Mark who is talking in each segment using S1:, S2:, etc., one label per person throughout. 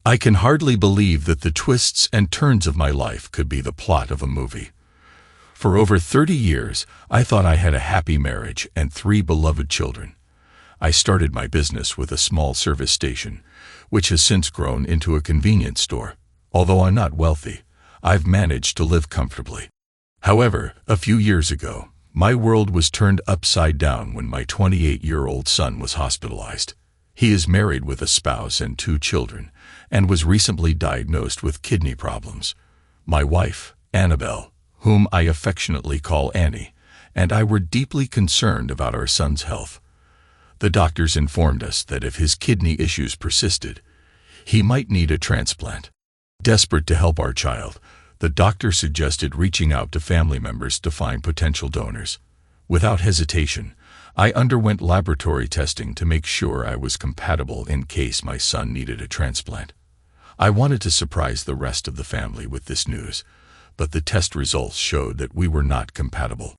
S1: I can hardly believe that the twists and turns of my life could be the plot of a movie. For over 30 years, I thought I had a happy marriage and 3 beloved children. I started my business with a small service station, which has since grown into a convenience store. Although I'm not wealthy, I've managed to live comfortably. However, a few years ago, my world was turned upside down when my 28-year-old son was hospitalized. He is married with a spouse and 2 children, and was recently diagnosed with kidney problems. My wife, Annabelle, whom I affectionately call Annie, and I were deeply concerned about our son's health. The doctors informed us that if his kidney issues persisted, he might need a transplant. Desperate to help our child, the doctor suggested reaching out to family members to find potential donors. Without hesitation, I underwent laboratory testing to make sure I was compatible in case my son needed a transplant. I wanted to surprise the rest of the family with this news, but the test results showed that we were not compatible.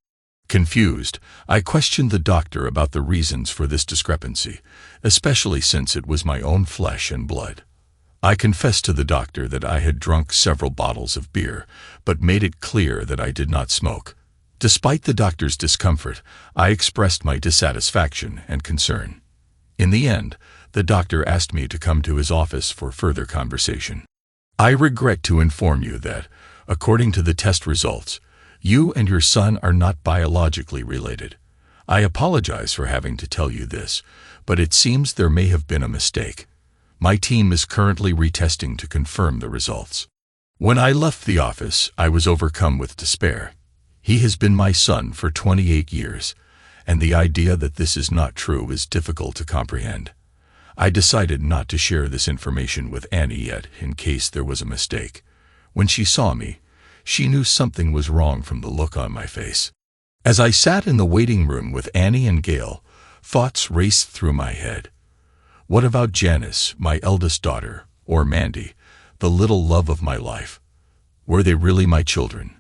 S1: Confused, I questioned the doctor about the reasons for this discrepancy, especially since it was my own flesh and blood. I confessed to the doctor that I had drunk several bottles of beer, but made it clear that I did not smoke. Despite the doctor's discomfort, I expressed my dissatisfaction and concern. In the end, the doctor asked me to come to his office for further conversation. I regret to inform you that, according to the test results, you and your son are not biologically related. I apologize for having to tell you this, but it seems there may have been a mistake. My team is currently retesting to confirm the results. When I left the office, I was overcome with despair. He has been my son for 28 years, and the idea that this is not true is difficult to comprehend. I decided not to share this information with Annie yet in case there was a mistake. When she saw me, she knew something was wrong from the look on my face. As I sat in the waiting room with Annie and Gail, thoughts raced through my head. What about Janice, my eldest daughter, or Mandy, the little love of my life? Were they really my children?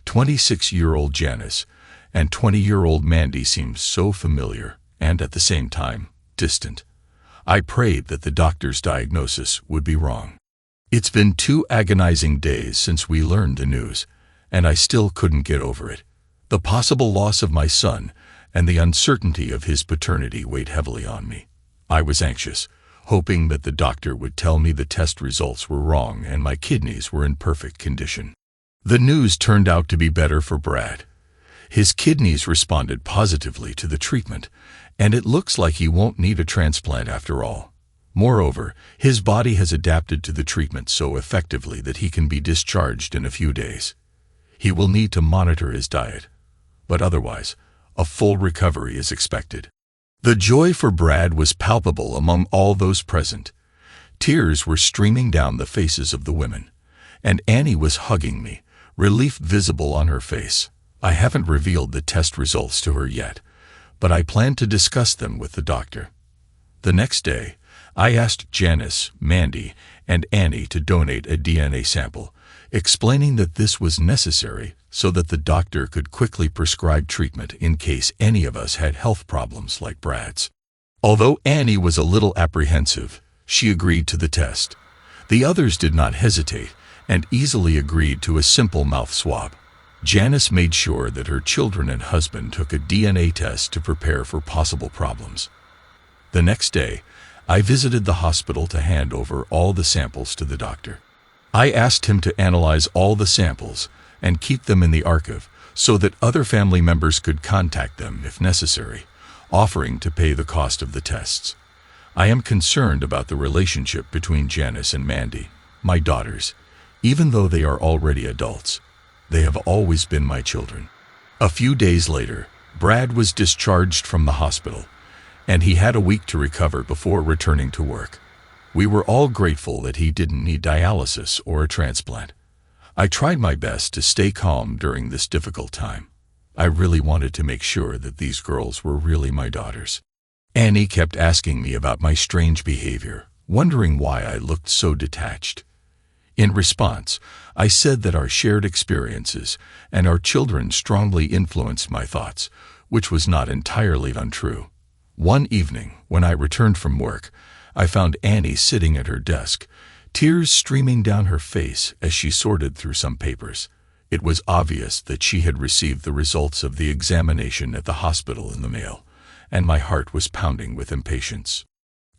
S1: 26-year-old Janice and 20-year-old Mandy seemed so familiar and, at the same time, distant. I prayed that the doctor's diagnosis would be wrong. It's been 2 agonizing days since we learned the news, and I still couldn't get over it. The possible loss of my son and the uncertainty of his paternity weighed heavily on me. I was anxious, hoping that the doctor would tell me the test results were wrong and my kidneys were in perfect condition. The news turned out to be better for Brad. His kidneys responded positively to the treatment, and it looks like he won't need a transplant after all. Moreover, his body has adapted to the treatment so effectively that he can be discharged in a few days. He will need to monitor his diet, but otherwise, a full recovery is expected. The joy for Brad was palpable among all those present. Tears were streaming down the faces of the women, and Annie was hugging me, relief visible on her face. I haven't revealed the test results to her yet, but I plan to discuss them with the doctor. The next day, I asked Janice, Mandy, and Annie to donate a DNA sample, explaining that this was necessary so that the doctor could quickly prescribe treatment in case any of us had health problems like Brad's. Although Annie was a little apprehensive, she agreed to the test. The others did not hesitate and easily agreed to a simple mouth swab. Janice made sure that her children and husband took a DNA test to prepare for possible problems. The next day, I visited the hospital to hand over all the samples to the doctor. I asked him to analyze all the samples and keep them in the archive so that other family members could contact them if necessary, offering to pay the cost of the tests. I am concerned about the relationship between Janice and Mandy, my daughters. Even though they are already adults, they have always been my children. A few days later, Brad was discharged from the hospital, and he had a week to recover before returning to work. We were all grateful that he didn't need dialysis or a transplant. I tried my best to stay calm during this difficult time. I really wanted to make sure that these girls were really my daughters. Annie kept asking me about my strange behavior, wondering why I looked so detached. In response, I said that our shared experiences and our children strongly influenced my thoughts, which was not entirely untrue. One evening, when I returned from work, I found Annie sitting at her desk, tears streaming down her face as she sorted through some papers. It was obvious that she had received the results of the examination at the hospital in the mail, and my heart was pounding with impatience.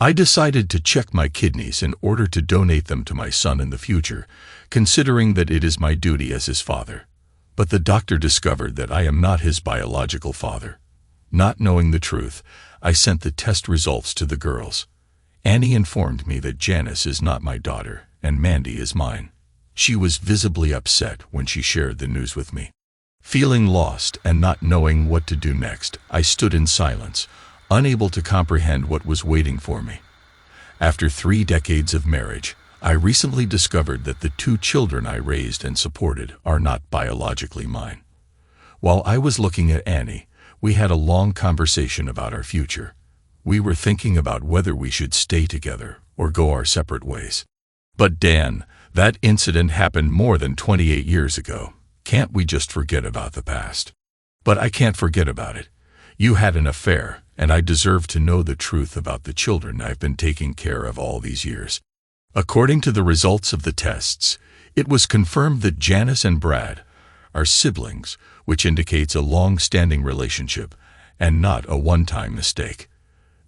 S1: I decided to check my kidneys in order to donate them to my son in the future, considering that it is my duty as his father. But the doctor discovered that I am not his biological father. Not knowing the truth, I sent the test results to the girls. Annie informed me that Janice is not my daughter, and Mandy is mine. She was visibly upset when she shared the news with me. Feeling lost and not knowing what to do next, I stood in silence, unable to comprehend what was waiting for me. After 3 decades of marriage, I recently discovered that the 2 children I raised and supported are not biologically mine. While I was looking at Annie, we had a long conversation about our future. We were thinking about whether we should stay together or go our separate ways. But Dan, that incident happened more than 28 years ago. Can't we just forget about the past? But I can't forget about it. You had an affair, and I deserve to know the truth about the children I've been taking care of all these years. According to the results of the tests, it was confirmed that Janice and Brad are siblings, which indicates a long-standing relationship and not a one-time mistake.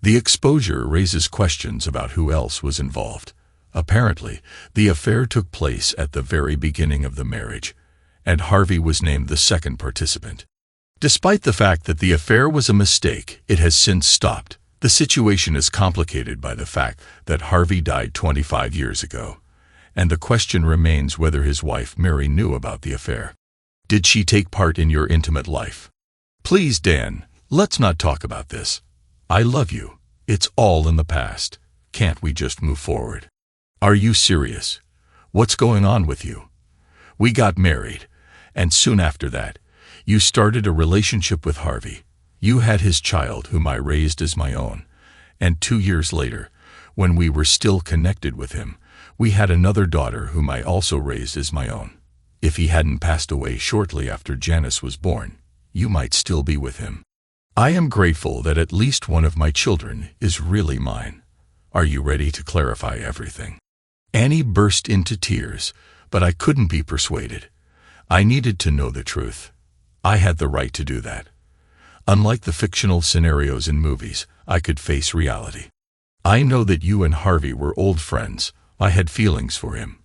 S1: The exposure raises questions about who else was involved. Apparently, the affair took place at the very beginning of the marriage, and Harvey was named the second participant. Despite the fact that the affair was a mistake, it has since stopped. The situation is complicated by the fact that Harvey died 25 years ago, and the question remains whether his wife Mary knew about the affair. Did she take part in your intimate life? Please, Dan, let's not talk about this. I love you. It's all in the past. Can't we just move forward? Are you serious? What's going on with you? We got married, and soon after that, you started a relationship with Harvey. You had his child, whom I raised as my own, and 2 years later, when we were still connected with him, we had another daughter whom I also raised as my own. If he hadn't passed away shortly after Janice was born, you might still be with him. I am grateful that at least one of my children is really mine. Are you ready to clarify everything? Annie burst into tears, but I couldn't be persuaded. I needed to know the truth. I had the right to do that. Unlike the fictional scenarios in movies, I could face reality. I know that you and Harvey were old friends. I had feelings for him.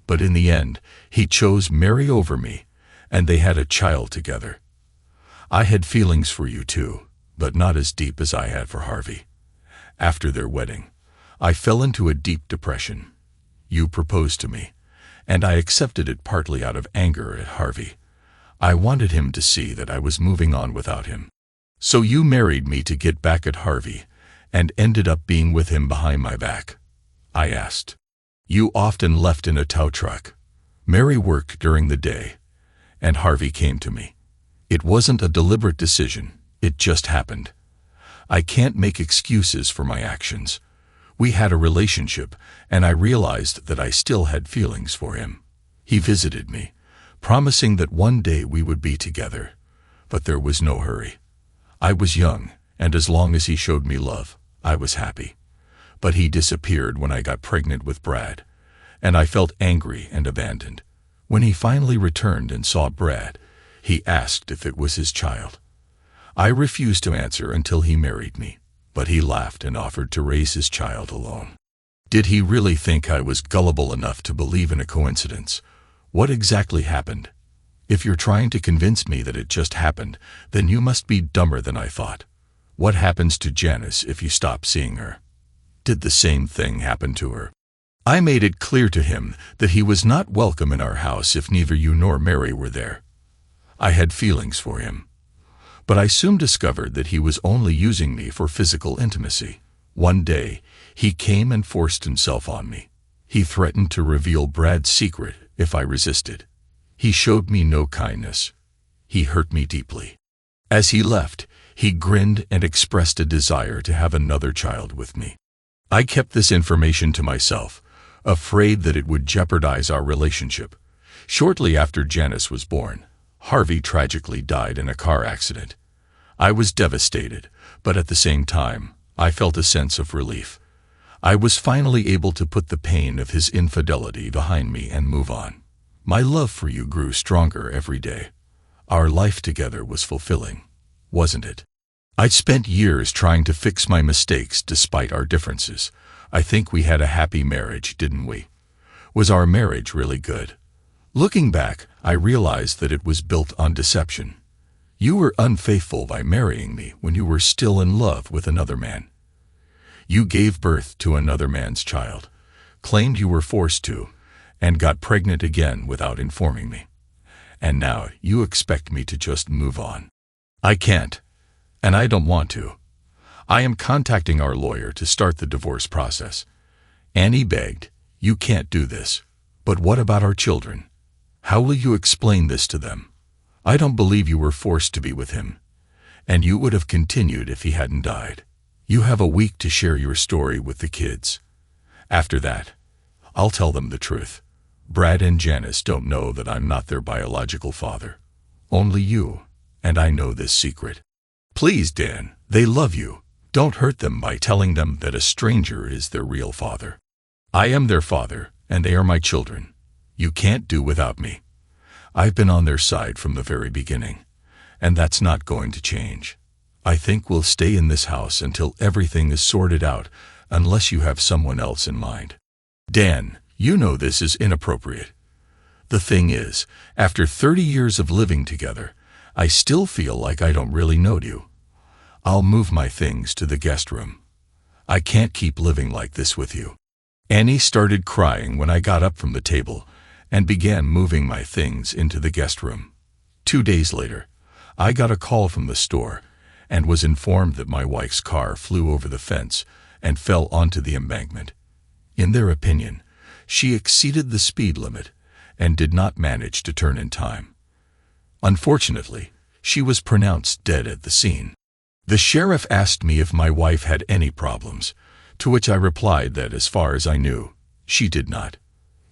S1: But in the end, he chose Mary over me, and they had a child together. I had feelings for you too, but not as deep as I had for Harvey. After their wedding, I fell into a deep depression. You proposed to me, and I accepted it partly out of anger at Harvey. I wanted him to see that I was moving on without him. So you married me to get back at Harvey, and ended up being with him behind my back. I asked. You often left in a tow truck. Mary worked during the day, and Harvey came to me. It wasn't a deliberate decision, it just happened. I can't make excuses for my actions. We had a relationship, and I realized that I still had feelings for him. He visited me, promising that one day we would be together, but there was no hurry. I was young, and as long as he showed me love, I was happy. But he disappeared when I got pregnant with Brad, and I felt angry and abandoned. When he finally returned and saw Brad, he asked if it was his child. I refused to answer until he married me, but he laughed and offered to raise his child alone. Did he really think I was gullible enough to believe in a coincidence? What exactly happened? If you're trying to convince me that it just happened, then you must be dumber than I thought. What happens to Janice if you stop seeing her? Did the same thing happen to her? I made it clear to him that he was not welcome in our house if neither you nor Mary were there. I had feelings for him, but I soon discovered that he was only using me for physical intimacy. One day, he came and forced himself on me. He threatened to reveal Brad's secret if I resisted. He showed me no kindness. He hurt me deeply. As he left, he grinned and expressed a desire to have another child with me. I kept this information to myself, afraid that it would jeopardize our relationship. Shortly after Janice was born, Harvey tragically died in a car accident. I was devastated, but at the same time, I felt a sense of relief. I was finally able to put the pain of his infidelity behind me and move on. My love for you grew stronger every day. Our life together was fulfilling, wasn't it? I'd spent years trying to fix my mistakes despite our differences. I think we had a happy marriage, didn't we? Was our marriage really good? Looking back, I realized that it was built on deception. You were unfaithful by marrying me when you were still in love with another man. You gave birth to another man's child, claimed you were forced to, and got pregnant again without informing me. And now you expect me to just move on. I can't, and I don't want to. I am contacting our lawyer to start the divorce process. Annie begged, "You can't do this. But what about our children? How will you explain this to them? I don't believe you were forced to be with him, and you would have continued if he hadn't died. You have a week to share your story with the kids. After that, I'll tell them the truth. Brad and Janice don't know that I'm not their biological father. Only you, and I know this secret. Please, Dan, they love you. Don't hurt them by telling them that a stranger is their real father. I am their father, and they are my children. You can't do without me. I've been on their side from the very beginning, and that's not going to change. I think we'll stay in this house until everything is sorted out, unless you have someone else in mind. Dan, you know this is inappropriate. The thing is, after 30 years of living together, I still feel like I don't really know you. I'll move my things to the guest room. I can't keep living like this with you." Annie started crying when I got up from the table and began moving my things into the guest room. 2 days later, I got a call from the store and was informed that my wife's car flew over the fence and fell onto the embankment. In their opinion, she exceeded the speed limit and did not manage to turn in time. Unfortunately, she was pronounced dead at the scene. The sheriff asked me if my wife had any problems, to which I replied that as far as I knew, she did not.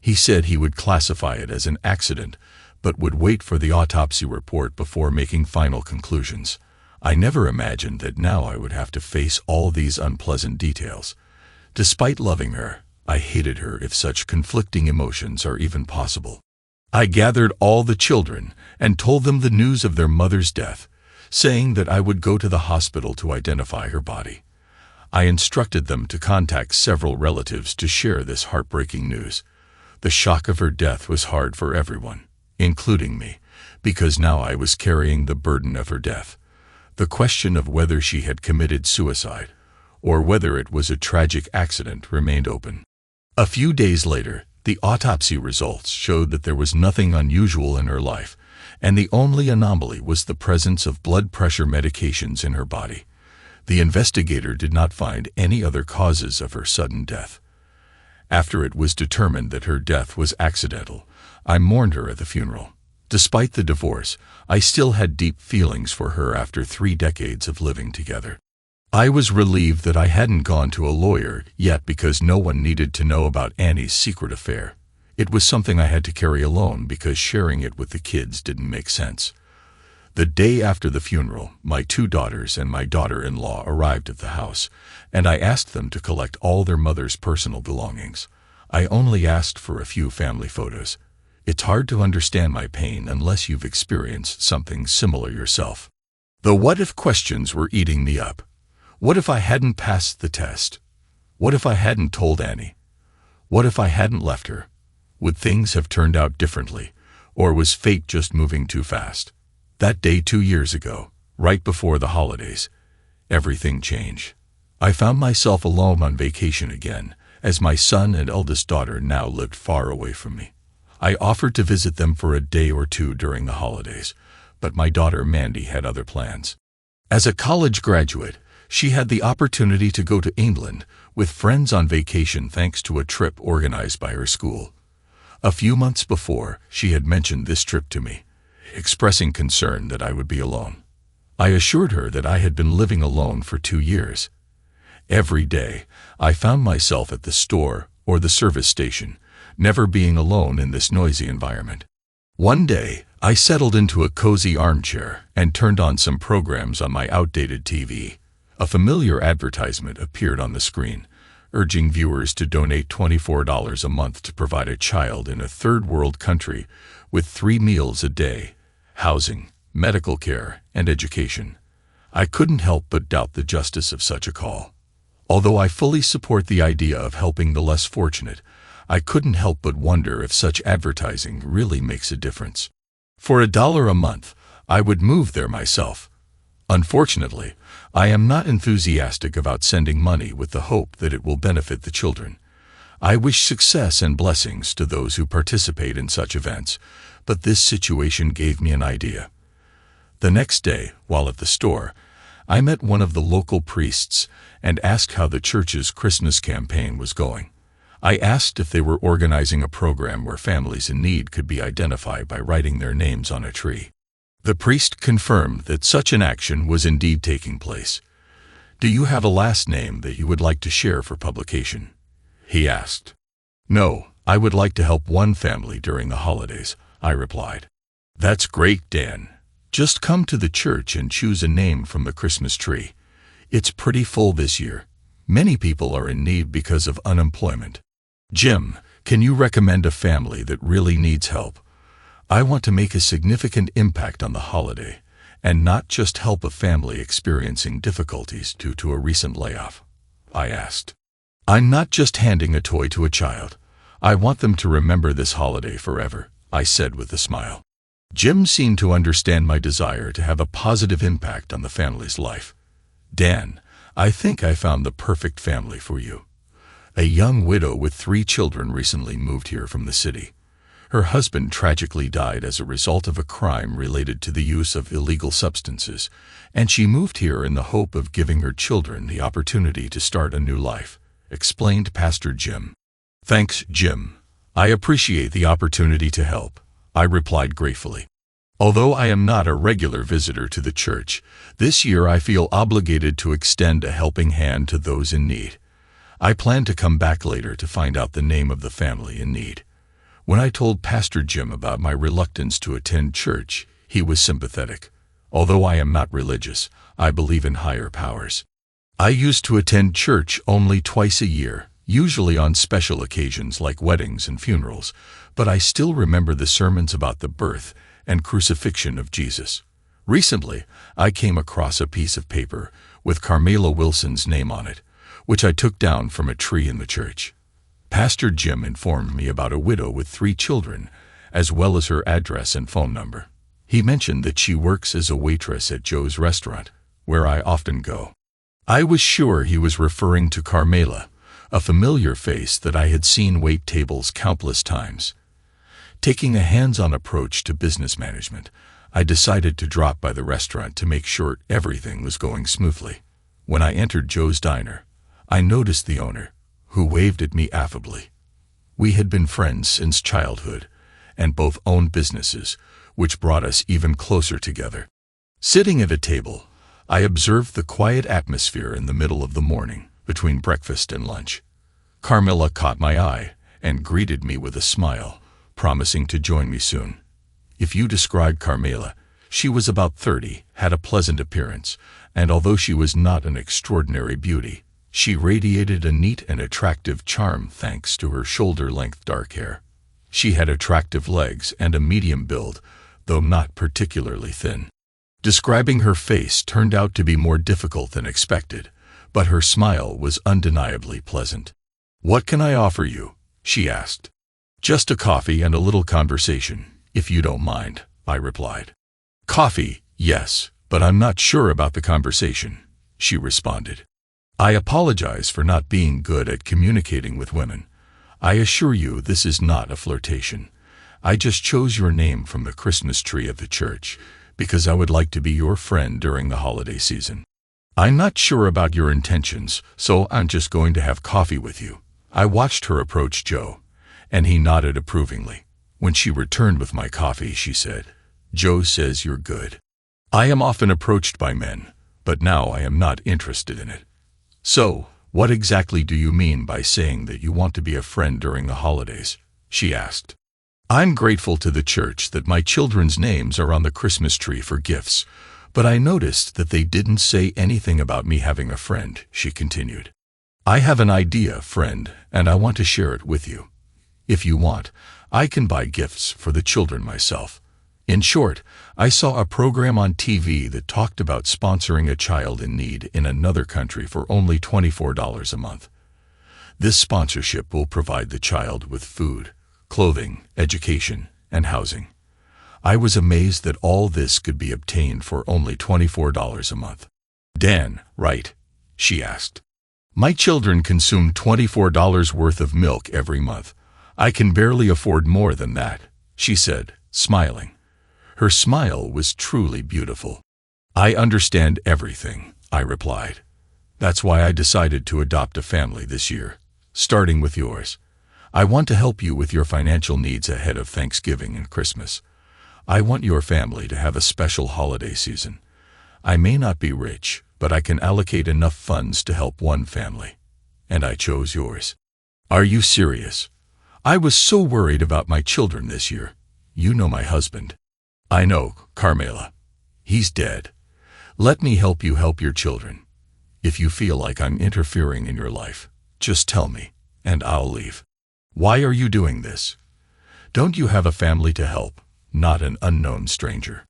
S1: He said he would classify it as an accident, but would wait for the autopsy report before making final conclusions. I never imagined that now I would have to face all these unpleasant details. Despite loving her, I hated her if such conflicting emotions are even possible. I gathered all the children and told them the news of their mother's death, saying that I would go to the hospital to identify her body. I instructed them to contact several relatives to share this heartbreaking news. The shock of her death was hard for everyone, including me, because now I was carrying the burden of her death. The question of whether she had committed suicide or whether it was a tragic accident remained open. A few days later, the autopsy results showed that there was nothing unusual in her life, and the only anomaly was the presence of blood pressure medications in her body. The investigator did not find any other causes of her sudden death. After it was determined that her death was accidental, I mourned her at the funeral. Despite the divorce, I still had deep feelings for her after 3 decades of living together. I was relieved that I hadn't gone to a lawyer yet because no one needed to know about Annie's secret affair. It was something I had to carry alone because sharing it with the kids didn't make sense. The day after the funeral, my 2 daughters and my daughter-in-law arrived at the house, and I asked them to collect all their mother's personal belongings. I only asked for a few family photos. It's hard to understand my pain unless you've experienced something similar yourself. The what-if questions were eating me up. What if I hadn't passed the test? What if I hadn't told Annie? What if I hadn't left her? Would things have turned out differently, or was fate just moving too fast? That day 2 years ago, right before the holidays, everything changed. I found myself alone on vacation again, as my son and eldest daughter now lived far away from me. I offered to visit them for a day or 2 during the holidays, but my daughter Mandy had other plans. As a college graduate, she had the opportunity to go to England with friends on vacation thanks to a trip organized by her school. A few months before, she had mentioned this trip to me, expressing concern that I would be alone. I assured her that I had been living alone for 2 years. Every day, I found myself at the store or the service station, never being alone in this noisy environment. One day, I settled into a cozy armchair and turned on some programs on my outdated TV. A familiar advertisement appeared on the screen, urging viewers to donate $24 a month to provide a child in a third-world country with 3 meals a day, housing, medical care, and education. I couldn't help but doubt the justice of such a call. Although I fully support the idea of helping the less fortunate, I couldn't help but wonder if such advertising really makes a difference. For $1 a month, I would move there myself. Unfortunately, I am not enthusiastic about sending money with the hope that it will benefit the children. I wish success and blessings to those who participate in such events, but this situation gave me an idea. The next day, while at the store, I met one of the local priests and asked how the church's Christmas campaign was going. I asked if they were organizing a program where families in need could be identified by writing their names on a tree. The priest confirmed that such an action was indeed taking place. "Do you have a last name that you would like to share for publication?" he asked. "No, I would like to help one family during the holidays," I replied. "That's great, Dan. Just come to the church and choose a name from the Christmas tree. It's pretty full this year. Many people are in need because of unemployment. Jim, can you recommend a family that really needs help? I want to make a significant impact on the holiday, and not just help a family experiencing difficulties due to a recent layoff," I asked. "I'm not just handing a toy to a child. I want them to remember this holiday forever," I said with a smile. Jim seemed to understand my desire to have a positive impact on the family's life. "Dan, I think I found the perfect family for you." A young widow with 3 children recently moved here from the city. Her husband tragically died as a result of a crime related to the use of illegal substances, and she moved here in the hope of giving her children the opportunity to start a new life, explained Pastor Jim. "Thanks, Jim. I appreciate the opportunity to help," I replied gratefully. Although I am not a regular visitor to the church, this year I feel obligated to extend a helping hand to those in need. I plan to come back later to find out the name of the family in need. When I told Pastor Jim about my reluctance to attend church, he was sympathetic. Although I am not religious, I believe in higher powers. I used to attend church only twice a year, usually on special occasions like weddings and funerals, but I still remember the sermons about the birth and crucifixion of Jesus. Recently, I came across a piece of paper with Carmela Wilson's name on it, which I took down from a tree in the church. Pastor Jim informed me about a widow with 3 children, as well as her address and phone number. He mentioned that she works as a waitress at Joe's restaurant, where I often go. I was sure he was referring to Carmela, a familiar face that I had seen wait tables countless times. Taking a hands-on approach to business management, I decided to drop by the restaurant to make sure everything was going smoothly. When I entered Joe's diner, I noticed the owner, who waved at me affably. We had been friends since childhood, and both owned businesses, which brought us even closer together. Sitting at a table, I observed the quiet atmosphere in the middle of the morning, between breakfast and lunch. Carmela caught my eye and greeted me with a smile, promising to join me soon. If you described Carmela, she was about 30, had a pleasant appearance, and although she was not an extraordinary beauty, she radiated a neat and attractive charm thanks to her shoulder-length dark hair. She had attractive legs and a medium build, though not particularly thin. Describing her face turned out to be more difficult than expected, but her smile was undeniably pleasant. "What can I offer you?" she asked. "Just a coffee and a little conversation, if you don't mind," I replied. "Coffee, yes, but I'm not sure about the conversation," she responded. "I apologize for not being good at communicating with women. I assure you this is not a flirtation. I just chose your name from the Christmas tree of the church because I would like to be your friend during the holiday season. I'm not sure about your intentions, so I'm just going to have coffee with you." I watched her approach Joe, and he nodded approvingly. When she returned with my coffee, she said, "Joe says you're good. I am often approached by men, but now I am not interested in it." "So, what exactly do you mean by saying that you want to be a friend during the holidays?" she asked. "I'm grateful to the church that my children's names are on the Christmas tree for gifts, but I noticed that they didn't say anything about me having a friend," she continued. I have an idea, friend, and I want to share it with you. If you want, I can buy gifts for the children myself. In short, I saw a program on TV that talked about sponsoring a child in need in another country for only $24 a month. This sponsorship will provide the child with food, clothing, education, and housing. I was amazed that all this could be obtained for only $24 a month. Dan, right? She asked. My children consume $24 worth of milk every month. I can barely afford more than that, she said, smiling. Her smile was truly beautiful. I understand everything, I replied. That's why I decided to adopt a family this year, starting with yours. I want to help you with your financial needs ahead of Thanksgiving and Christmas. I want your family to have a special holiday season. I may not be rich, but I can allocate enough funds to help one family. And I chose yours. Are you serious? I was so worried about my children this year. You know my husband. I know, Carmela. He's dead. Let me help you help your children. If you feel like I'm interfering in your life, just tell me, and I'll leave. Why are you doing this? Don't you have a family to help, not an unknown stranger?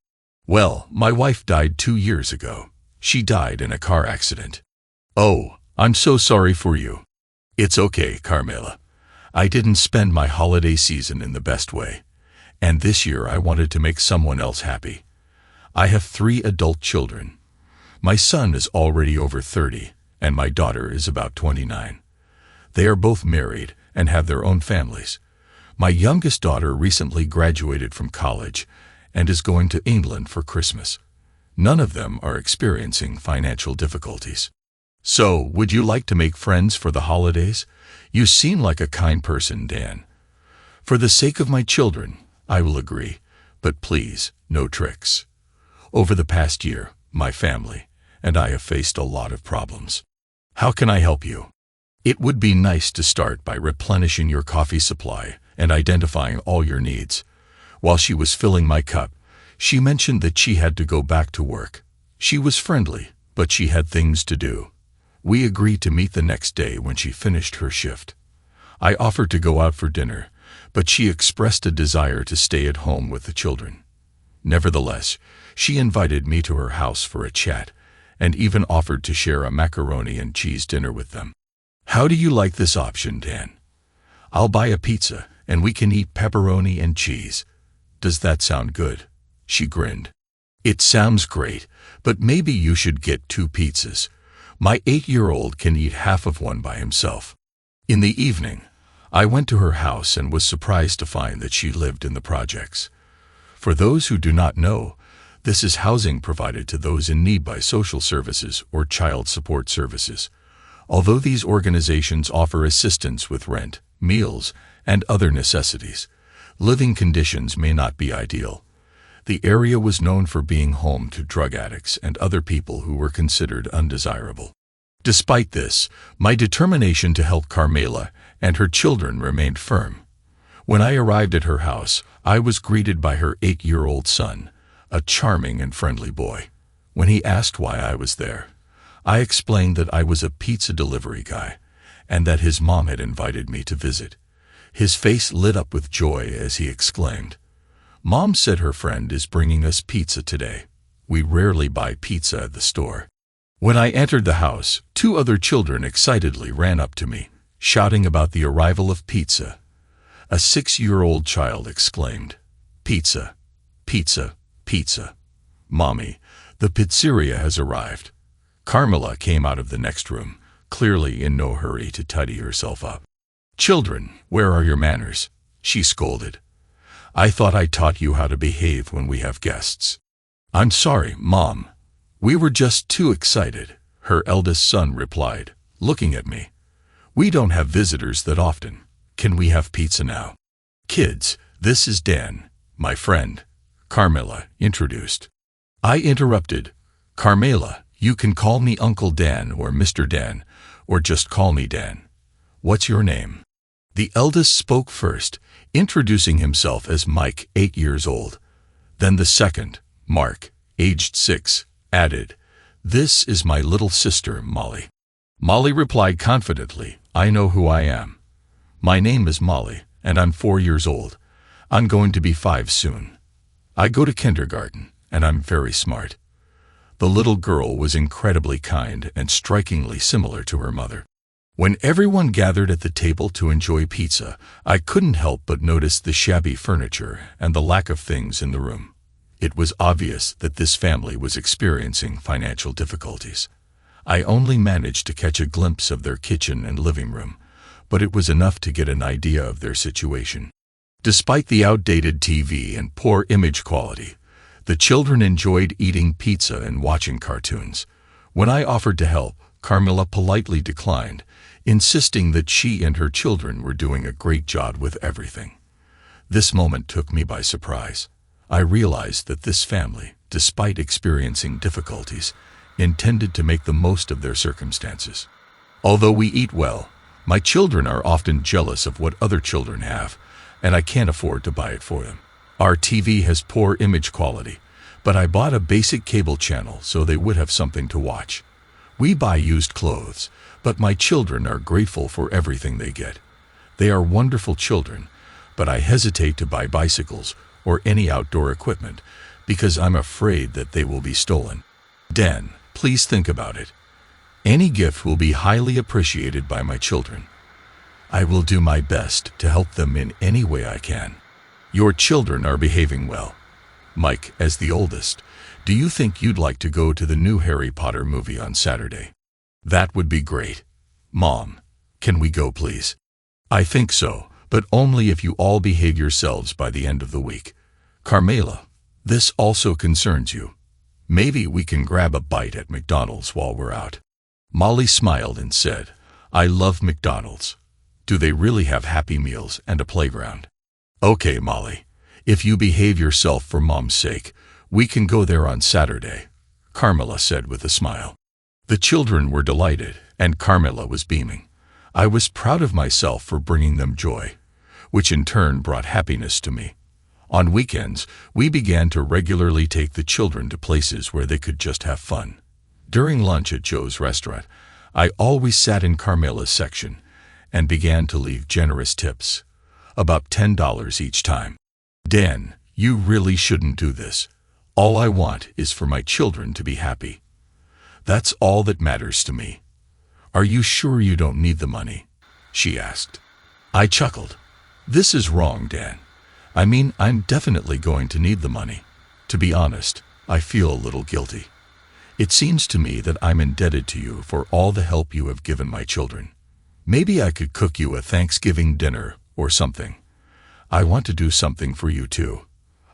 S1: Well, my wife died 2 years ago. She died in a car accident. Oh, I'm so sorry for you. It's okay, Carmela. I didn't spend my holiday season in the best way, and this year I wanted to make someone else happy. I have 3 adult children. My son is already over 30, and my daughter is about 29. They are both married and have their own families. My youngest daughter recently graduated from college and is going to England for Christmas. None of them are experiencing financial difficulties. So, would you like to make friends for the holidays? You seem like a kind person, Dan. For the sake of my children, I will agree, but please, no tricks. Over the past year, my family and I have faced a lot of problems. How can I help you? It would be nice to start by replenishing your coffee supply and identifying all your needs. While she was filling my cup, she mentioned that she had to go back to work. She was friendly, but she had things to do. We agreed to meet the next day when she finished her shift. I offered to go out for dinner, but she expressed a desire to stay at home with the children. Nevertheless, she invited me to her house for a chat, and even offered to share a macaroni and cheese dinner with them. How do you like this option, Dan? I'll buy a pizza, and we can eat pepperoni and cheese. Does that sound good? She grinned. It sounds great, but maybe you should get 2 pizzas. My 8-year-old can eat half of one by himself. In the evening, I went to her house and was surprised to find that she lived in the projects. For those who do not know, this is housing provided to those in need by social services or child support services. Although these organizations offer assistance with rent, meals, and other necessities, living conditions may not be ideal. The area was known for being home to drug addicts and other people who were considered undesirable. Despite this, my determination to help Carmela and her children remained firm. When I arrived at her house, I was greeted by her 8-year-old son, a charming and friendly boy. When he asked why I was there, I explained that I was a pizza delivery guy and that his mom had invited me to visit. His face lit up with joy as he exclaimed, "Mom said her friend is bringing us pizza today. We rarely buy pizza at the store." When I entered the house, 2 other children excitedly ran up to me, shouting about the arrival of pizza. A 6-year-old child exclaimed, "Pizza, pizza, pizza. Mommy, the pizzeria has arrived." Carmela came out of the next room, clearly in no hurry to tidy herself up. "Children, where are your manners?" she scolded. "I thought I taught you how to behave when we have guests." "I'm sorry, Mom. We were just too excited," her eldest son replied, looking at me. "We don't have visitors that often. Can we have pizza now?" "Kids, this is Dan, my friend," Carmela introduced. I interrupted. "Carmela, you can call me Uncle Dan or Mr. Dan, or just call me Dan. What's your name?" The eldest spoke first, introducing himself as Mike, 8 years old. Then the second, Mark, aged 6, added, "This is my little sister, Molly." Molly replied confidently, "I know who I am. My name is Molly, and I'm 4 years old. I'm going to be 5 soon. I go to kindergarten, and I'm very smart." The little girl was incredibly kind and strikingly similar to her mother. When everyone gathered at the table to enjoy pizza, I couldn't help but notice the shabby furniture and the lack of things in the room. It was obvious that this family was experiencing financial difficulties. I only managed to catch a glimpse of their kitchen and living room, but it was enough to get an idea of their situation. Despite the outdated TV and poor image quality, the children enjoyed eating pizza and watching cartoons. When I offered to help, Carmela politely declined, insisting that she and her children were doing a great job with everything. This moment took me by surprise. I realized that this family, despite experiencing difficulties, intended to make the most of their circumstances. Although we eat well, my children are often jealous of what other children have, and I can't afford to buy it for them. Our TV has poor image quality, but I bought a basic cable channel so they would have something to watch. We buy used clothes, but my children are grateful for everything they get. They are wonderful children, but I hesitate to buy bicycles or any outdoor equipment because I'm afraid that they will be stolen. Dan, please think about it. Any gift will be highly appreciated by my children. I will do my best to help them in any way I can. Your children are behaving well. Mike, as the oldest, do you think you'd like to go to the new Harry Potter movie on Saturday? That would be great. Mom, can we go please? I think so, but only if you all behave yourselves by the end of the week. Carmela, this also concerns you. Maybe we can grab a bite at McDonald's while we're out. Molly smiled and said, "I love McDonald's. Do they really have Happy Meals and a playground?" "Okay, Molly, if you behave yourself for Mom's sake, we can go there on Saturday," Carmela said with a smile. The children were delighted, and Carmela was beaming. I was proud of myself for bringing them joy, which in turn brought happiness to me. On weekends, we began to regularly take the children to places where they could just have fun. During lunch at Joe's restaurant, I always sat in Carmela's section and began to leave generous tips, about $10 each time. Dan, you really shouldn't do this. All I want is for my children to be happy. That's all that matters to me. Are you sure you don't need the money? She asked. I chuckled. This is wrong, Dan. I mean, I'm definitely going to need the money. To be honest, I feel a little guilty. It seems to me that I'm indebted to you for all the help you have given my children. Maybe I could cook you a Thanksgiving dinner or something. I want to do something for you too.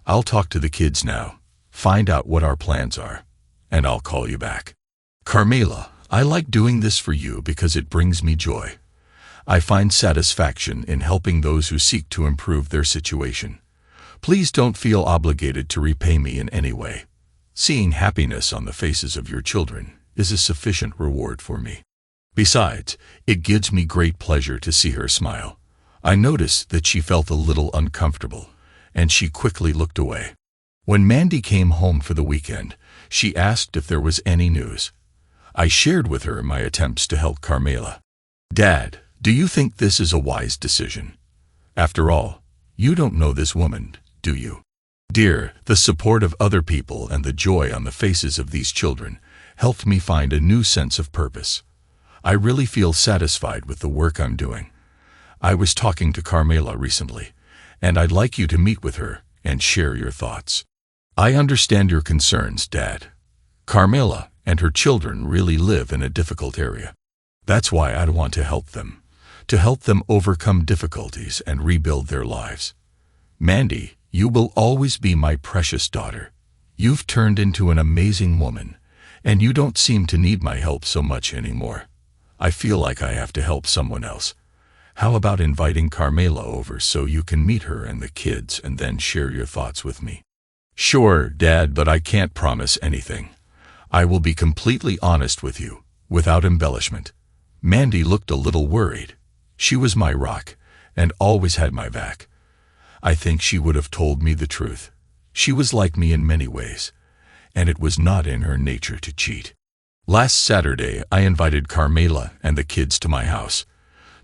S1: I'll talk to the kids now, find out what our plans are, and I'll call you back. Carmela, I like doing this for you because it brings me joy. I find satisfaction in helping those who seek to improve their situation. Please don't feel obligated to repay me in any way. Seeing happiness on the faces of your children is a sufficient reward for me. Besides, it gives me great pleasure to see her smile. I noticed that she felt a little uncomfortable, and she quickly looked away. When Mandy came home for the weekend, she asked if there was any news. I shared with her my attempts to help Carmela. Dad, do you think this is a wise decision? After all, you don't know this woman, do you? Dear, the support of other people and the joy on the faces of these children helped me find a new sense of purpose. I really feel satisfied with the work I'm doing. I was talking to Carmela recently, and I'd like you to meet with her and share your thoughts. I understand your concerns, Dad. Carmela and her children really live in a difficult area. That's why I want to help them overcome difficulties and rebuild their lives. Mandy, you will always be my precious daughter. You've turned into an amazing woman, and you don't seem to need my help so much anymore. I feel like I have to help someone else. How about inviting Carmela over so you can meet her and the kids and then share your thoughts with me? Sure, Dad, but I can't promise anything. I will be completely honest with you, without embellishment. Mandy looked a little worried. She was my rock, and always had my back. I think she would have told me the truth. She was like me in many ways, and it was not in her nature to cheat. Last Saturday, I invited Carmela and the kids to my house.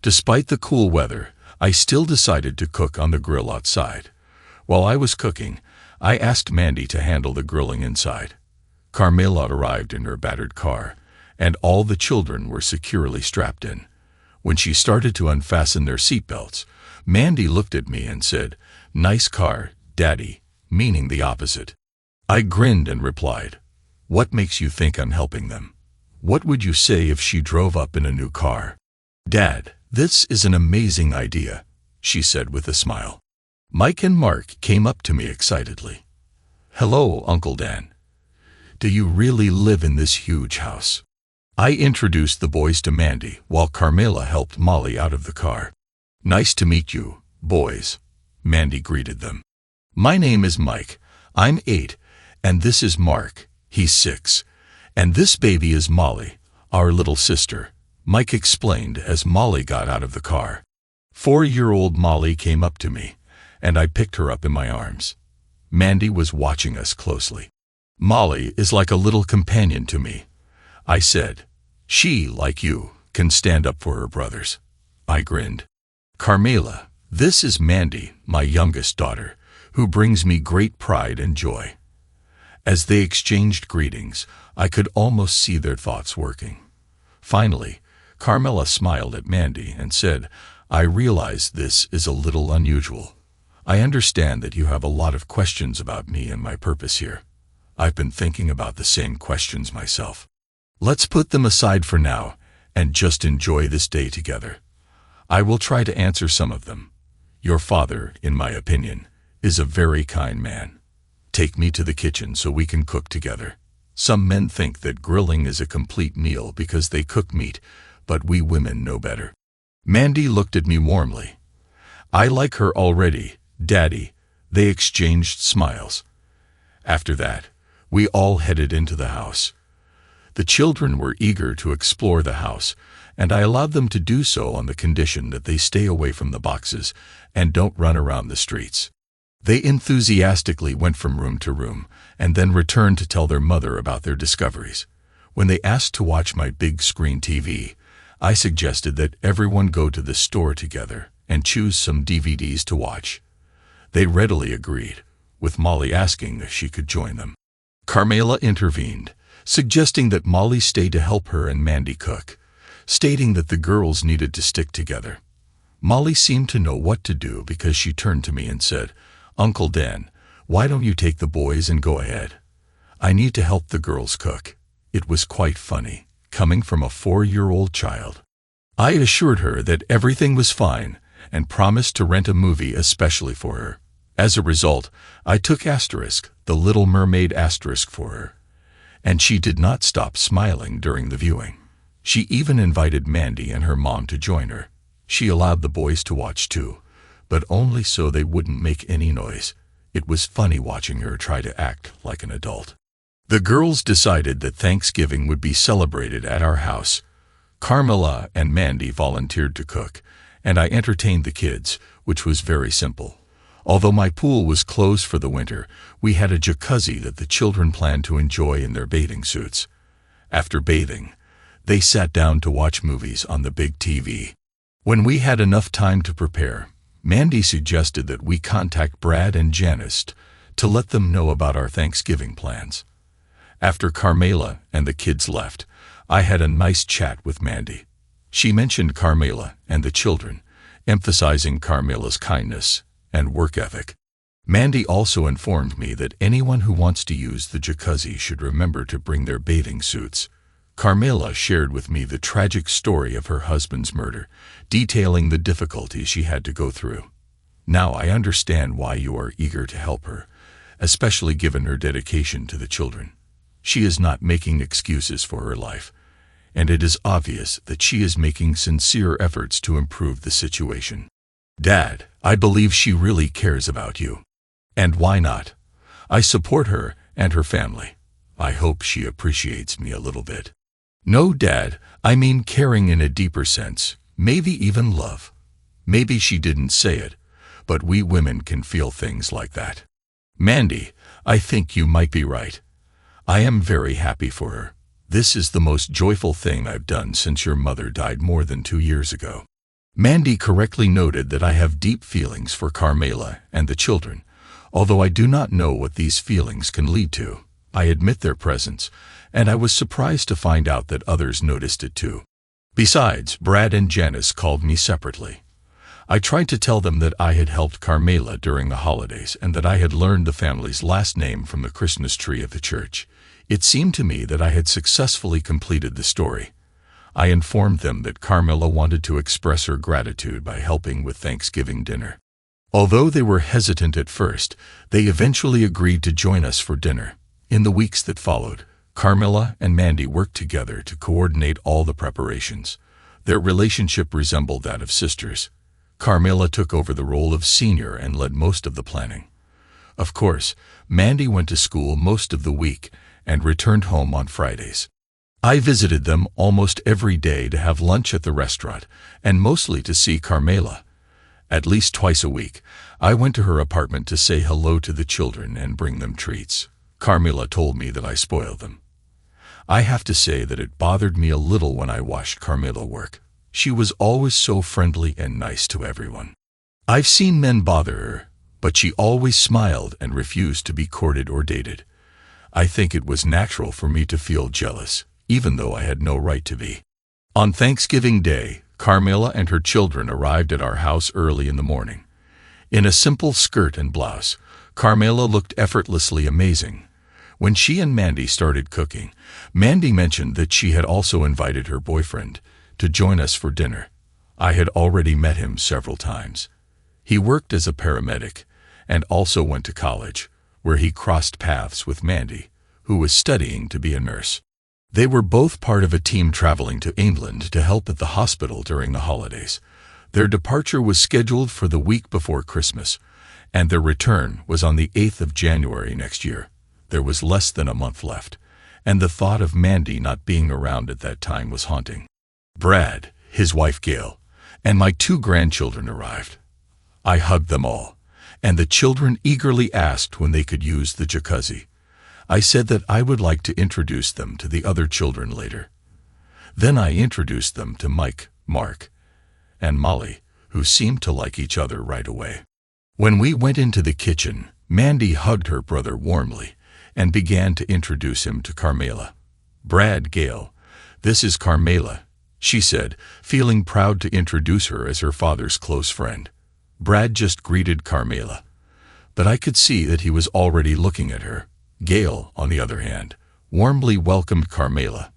S1: Despite the cool weather, I still decided to cook on the grill outside. While I was cooking, I asked Mandy to handle the grilling inside. Carmela arrived in her battered car, and all the children were securely strapped in. When she started to unfasten their seatbelts, Mandy looked at me and said, "Nice car, Daddy," meaning the opposite. I grinned and replied, "What makes you think I'm helping them? What would you say if she drove up in a new car?" "Dad, this is an amazing idea," she said with a smile. Mike and Mark came up to me excitedly. "Hello, Uncle Dan. Do you really live in this huge house?" I introduced the boys to Mandy while Carmela helped Molly out of the car. "Nice to meet you, boys," Mandy greeted them. "My name is Mike. I'm 8, and this is Mark. He's 6. And this baby is Molly, our little sister," Mike explained as Molly got out of the car. 4-year-old Molly came up to me, and I picked her up in my arms. Mandy was watching us closely. "Molly is like a little companion to me," I said. "She, like you, can stand up for her brothers." I grinned. "Carmela, this is Mandy, my youngest daughter, who brings me great pride and joy." As they exchanged greetings, I could almost see their thoughts working. Finally, Carmela smiled at Mandy and said, "I realize this is a little unusual. I understand that you have a lot of questions about me and my purpose here. I've been thinking about the same questions myself. Let's put them aside for now and just enjoy this day together. I will try to answer some of them. Your father, in my opinion, is a very kind man. Take me to the kitchen so we can cook together. Some men think that grilling is a complete meal because they cook meat, but we women know better." Mandy looked at me warmly. "I like her already, Daddy." They exchanged smiles. After that, we all headed into the house. The children were eager to explore the house, and I allowed them to do so on the condition that they stay away from the boxes and don't run around the streets. They enthusiastically went from room to room and then returned to tell their mother about their discoveries. When they asked to watch my big screen TV, I suggested that everyone go to the store together and choose some DVDs to watch. They readily agreed, with Molly asking if she could join them. Carmela intervened, suggesting that Molly stay to help her and Mandy cook, stating that the girls needed to stick together. Molly seemed to know what to do because she turned to me and said, "Uncle Dan, why don't you take the boys and go ahead? I need to help the girls cook." It was quite funny, coming from a 4-year-old child. I assured her that everything was fine and promised to rent a movie especially for her. As a result, I took Asterisk, the Little Mermaid Asterisk for her, and she did not stop smiling during the viewing. She even invited Mandy and her mom to join her. She allowed the boys to watch too, but only so they wouldn't make any noise. It was funny watching her try to act like an adult. The girls decided that Thanksgiving would be celebrated at our house. Carmela and Mandy volunteered to cook, and I entertained the kids, which was very simple. Although my pool was closed for the winter, we had a jacuzzi that the children planned to enjoy in their bathing suits. After bathing, they sat down to watch movies on the big TV. When we had enough time to prepare, Mandy suggested that we contact Brad and Janice to let them know about our Thanksgiving plans. After Carmela and the kids left, I had a nice chat with Mandy. She mentioned Carmela and the children, emphasizing Carmela's kindness and work ethic. Mandy also informed me that anyone who wants to use the jacuzzi should remember to bring their bathing suits. Carmela shared with me the tragic story of her husband's murder, detailing the difficulties she had to go through. Now I understand why you are eager to help her, especially given her dedication to the children. She is not making excuses for her life, and it is obvious that she is making sincere efforts to improve the situation. Dad, I believe she really cares about you. And why not? I support her and her family. I hope she appreciates me a little bit. No, Dad, I mean caring in a deeper sense, maybe even love. Maybe she didn't say it, but we women can feel things like that. Mandy, I think you might be right. I am very happy for her. This is the most joyful thing I've done since your mother died more than 2 years ago. Mandy correctly noted that I have deep feelings for Carmela and the children, although I do not know what these feelings can lead to. I admit their presence, and I was surprised to find out that others noticed it too. Besides, Brad and Janice called me separately. I tried to tell them that I had helped Carmela during the holidays and that I had learned the family's last name from the Christmas tree of the church. It seemed to me that I had successfully completed the story. I informed them that Carmela wanted to express her gratitude by helping with Thanksgiving dinner. Although they were hesitant at first, they eventually agreed to join us for dinner. In the weeks that followed, Carmela and Mandy worked together to coordinate all the preparations. Their relationship resembled that of sisters. Carmela took over the role of senior and led most of the planning. Of course, Mandy went to school most of the week and returned home on Fridays. I visited them almost every day to have lunch at the restaurant and mostly to see Carmela. At least twice a week, I went to her apartment to say hello to the children and bring them treats. Carmela told me that I spoiled them. I have to say that it bothered me a little when I watched Carmela work. She was always so friendly and nice to everyone. I've seen men bother her, but she always smiled and refused to be courted or dated. I think it was natural for me to feel jealous, even though I had no right to be. On Thanksgiving Day, Carmela and her children arrived at our house early in the morning. In a simple skirt and blouse, Carmela looked effortlessly amazing. When she and Mandy started cooking, Mandy mentioned that she had also invited her boyfriend to join us for dinner. I had already met him several times. He worked as a paramedic and also went to college, where he crossed paths with Mandy, who was studying to be a nurse. They were both part of a team traveling to England to help at the hospital during the holidays. Their departure was scheduled for the week before Christmas, and their return was on the 8th of January next year. There was less than a month left, and the thought of Mandy not being around at that time was haunting. Brad, his wife Gail, and my 2 grandchildren arrived. I hugged them all, and the children eagerly asked when they could use the jacuzzi. I said that I would like to introduce them to the other children later. Then I introduced them to Mike, Mark, and Molly, who seemed to like each other right away. When we went into the kitchen, Mandy hugged her brother warmly and began to introduce him to Carmela. Brad, Gail, this is Carmela, she said, feeling proud to introduce her as her father's close friend. Brad just greeted Carmela, but I could see that he was already looking at her. Gail, on the other hand, warmly welcomed Carmela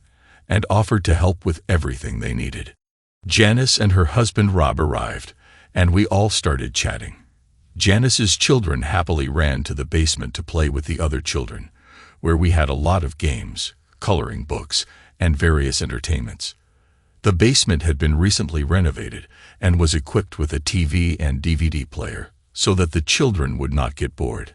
S1: and offered to help with everything they needed. Janice and her husband Rob arrived, and we all started chatting. Janice's children happily ran to the basement to play with the other children, where we had a lot of games, coloring books, and various entertainments. The basement had been recently renovated and was equipped with a TV and DVD player so that the children would not get bored.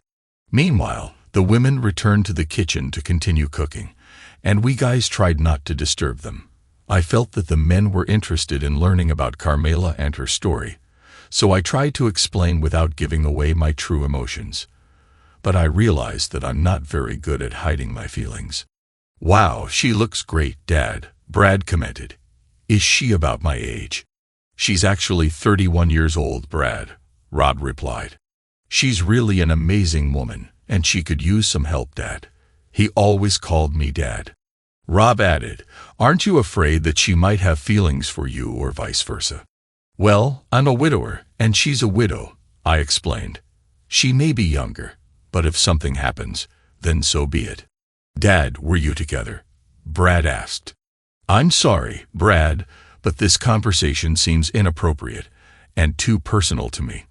S1: Meanwhile, the women returned to the kitchen to continue cooking, and we guys tried not to disturb them. I felt that the men were interested in learning about Carmela and her story, so I tried to explain without giving away my true emotions. But I realized that I'm not very good at hiding my feelings. "Wow, she looks great, Dad," Brad commented. "Is she about my age?" "She's actually 31 years old, Brad," Rob replied. "She's really an amazing woman, and she could use some help, Dad." He always called me Dad. Rob added, "Aren't you afraid that she might have feelings for you or vice versa?" "Well, I'm a widower, and she's a widow," I explained. "She may be younger, but if something happens, then so be it." "Dad, were you together?" Brad asked. "I'm sorry, Brad, but this conversation seems inappropriate and too personal to me.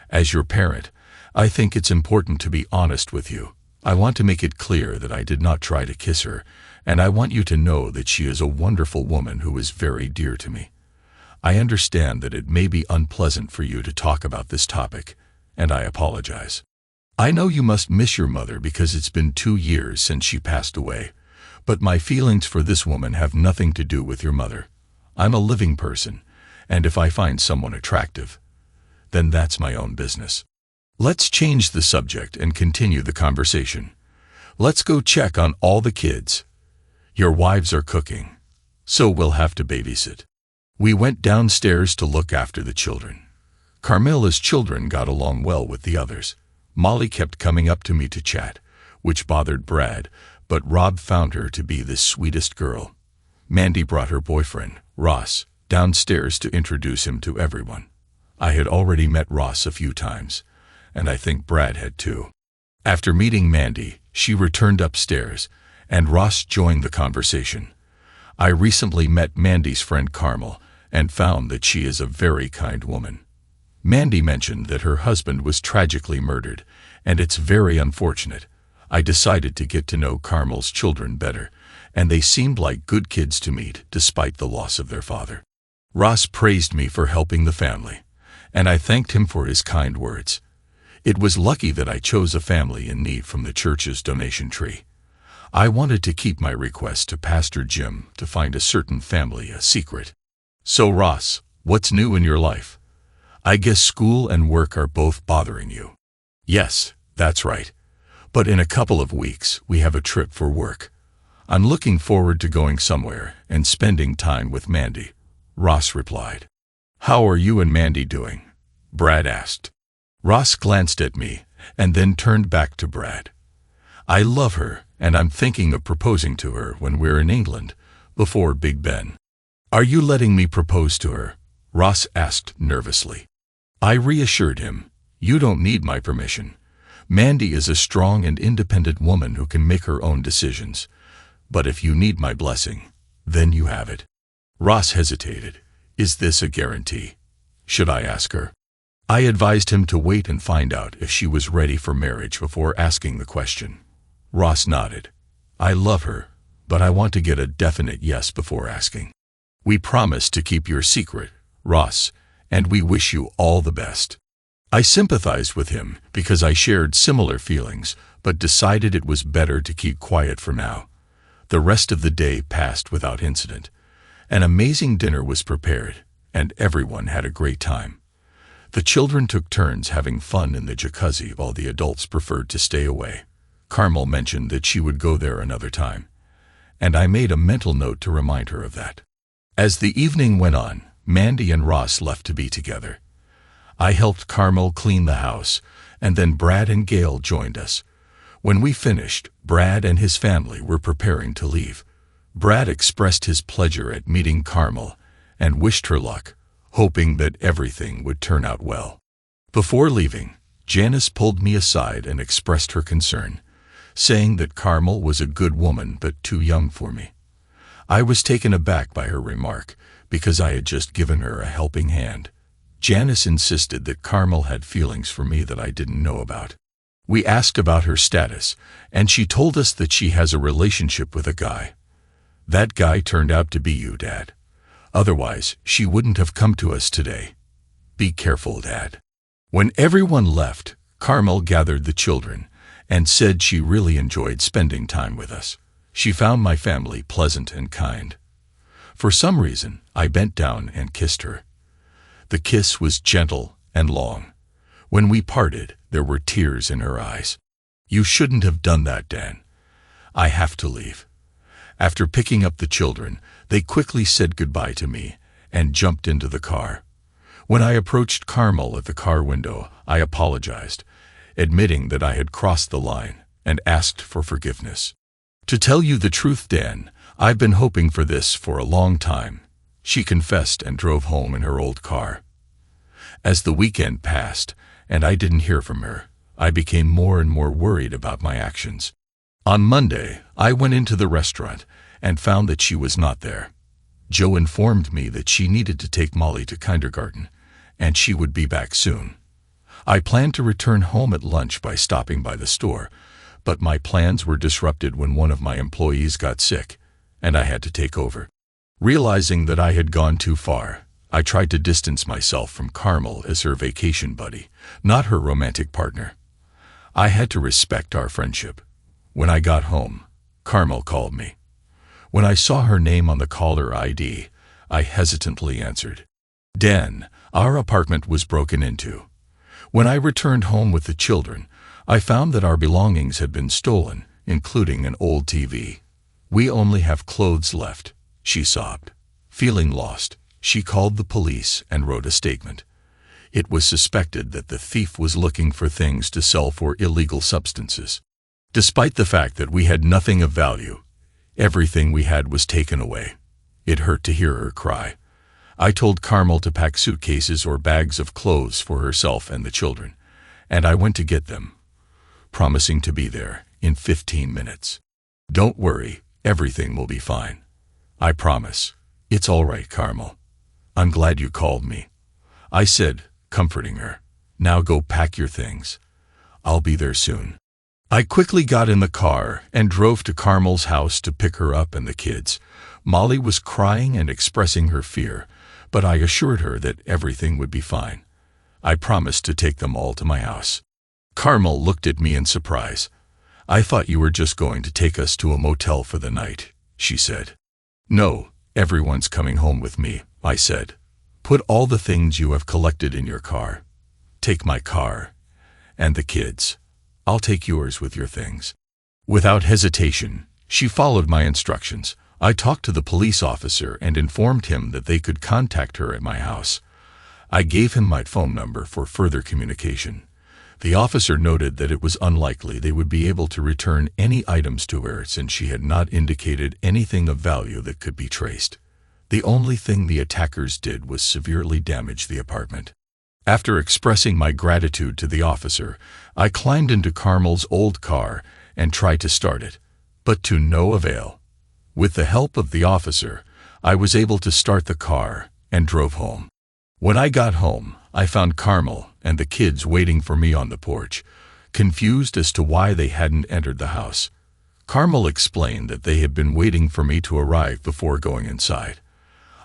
S1: As your parent, I think it's important to be honest with you. I want to make it clear that I did not try to kiss her, and I want you to know that she is a wonderful woman who is very dear to me. I understand that it may be unpleasant for you to talk about this topic, and I apologize. I know you must miss your mother because it's been 2 years since she passed away, but my feelings for this woman have nothing to do with your mother. I'm a living person, and if I find someone attractive, then that's my own business. Let's change the subject and continue the conversation. Let's go check on all the kids. Your wives are cooking, so we'll have to babysit. We went downstairs to look after the children. Carmela's children got along well with the others. Molly kept coming up to me to chat, which bothered Brad, but Rob found her to be the sweetest girl. Mandy brought her boyfriend, Ross, downstairs to introduce him to everyone. I had already met Ross a few times, and I think Brad had too. After meeting Mandy, she returned upstairs, and Ross joined the conversation. I recently met Mandy's friend Carmel, and found that she is a very kind woman. Mandy mentioned that her husband was tragically murdered, and it's very unfortunate. I decided to get to know Carmel's children better, and they seemed like good kids to meet despite the loss of their father. Ross praised me for helping the family, and I thanked him for his kind words. It was lucky that I chose a family in need from the church's donation tree. I wanted to keep my request to Pastor Jim to find a certain family a secret. So Ross, what's new in your life? I guess school and work are both bothering you. Yes, that's right. But in a couple of weeks, we have a trip for work. I'm looking forward to going somewhere and spending time with Mandy, Ross replied. How are you and Mandy doing? Brad asked. Ross glanced at me and then turned back to Brad. I love her, and I'm thinking of proposing to her when we're in England, before Big Ben. Are you letting me propose to her? Ross asked nervously. I reassured him, you don't need my permission. Mandy is a strong and independent woman who can make her own decisions. But if you need my blessing, then you have it. Ross hesitated. Is this a guarantee? Should I ask her? I advised him to wait and find out if she was ready for marriage before asking the question. Ross nodded. I love her, but I want to get a definite yes before asking. We promise to keep your secret, Ross, and we wish you all the best. I sympathized with him because I shared similar feelings, but decided it was better to keep quiet for now. The rest of the day passed without incident. An amazing dinner was prepared, and everyone had a great time. The children took turns having fun in the jacuzzi while the adults preferred to stay away. Carmel mentioned that she would go there another time, and I made a mental note to remind her of that. As the evening went on, Mandy and Ross left to be together. I helped Carmel clean the house, and then Brad and Gail joined us. When we finished, Brad and his family were preparing to leave. Brad expressed his pleasure at meeting Carmel and wished her luck, hoping that everything would turn out well. Before leaving, Janice pulled me aside and expressed her concern, saying that Carmel was a good woman but too young for me. I was taken aback by her remark because I had just given her a helping hand. Janice insisted that Carmel had feelings for me that I didn't know about. We asked about her status, and she told us that she has a relationship with a guy. That guy turned out to be you, Dad. Otherwise, she wouldn't have come to us today. Be careful, Dad. When everyone left, Carmel gathered the children and said she really enjoyed spending time with us. She found my family pleasant and kind. For some reason, I bent down and kissed her. The kiss was gentle and long. When we parted, there were tears in her eyes. You shouldn't have done that, Dan. I have to leave. After picking up the children, they quickly said goodbye to me and jumped into the car. When I approached Carmel at the car window, I apologized, admitting that I had crossed the line, and asked for forgiveness. To tell you the truth, Dan, I've been hoping for this for a long time, she confessed and drove home in her old car. As the weekend passed, and I didn't hear from her, I became more and more worried about my actions. On Monday, I went into the restaurant and found that she was not there. Joe informed me that she needed to take Molly to kindergarten, and she would be back soon. I planned to return home at lunch by stopping by the store, but my plans were disrupted when one of my employees got sick, and I had to take over. Realizing that I had gone too far, I tried to distance myself from Carmel as her vacation buddy, not her romantic partner. I had to respect our friendship. When I got home, Carmel called me. When I saw her name on the caller ID, I hesitantly answered. Dan, our apartment was broken into. When I returned home with the children, I found that our belongings had been stolen, including an old TV. We only have clothes left, she sobbed. Feeling lost, she called the police and wrote a statement. It was suspected that the thief was looking for things to sell for illegal substances. Despite the fact that we had nothing of value, everything we had was taken away. It hurt to hear her cry. I told Carmel to pack suitcases or bags of clothes for herself and the children, and I went to get them, promising to be there in 15 minutes. Don't worry, everything will be fine. I promise. It's all right, Carmel. I'm glad you called me, I said, comforting her. Now go pack your things. I'll be there soon. I quickly got in the car and drove to Carmel's house to pick her up and the kids. Molly was crying and expressing her fear, but I assured her that everything would be fine. I promised to take them all to my house. Carmel looked at me in surprise. I thought you were just going to take us to a motel for the night, she said. No, everyone's coming home with me, I said. Put all the things you have collected in your car. Take my car. And the kids. I'll take yours with your things. Without hesitation, she followed my instructions. I talked to the police officer and informed him that they could contact her at my house. I gave him my phone number for further communication. The officer noted that it was unlikely they would be able to return any items to her since she had not indicated anything of value that could be traced. The only thing the attackers did was severely damage the apartment. After expressing my gratitude to the officer, I climbed into Carmel's old car and tried to start it, but to no avail. With the help of the officer, I was able to start the car and drove home. When I got home, I found Carmel and the kids waiting for me on the porch, confused as to why they hadn't entered the house. Carmel explained that they had been waiting for me to arrive before going inside.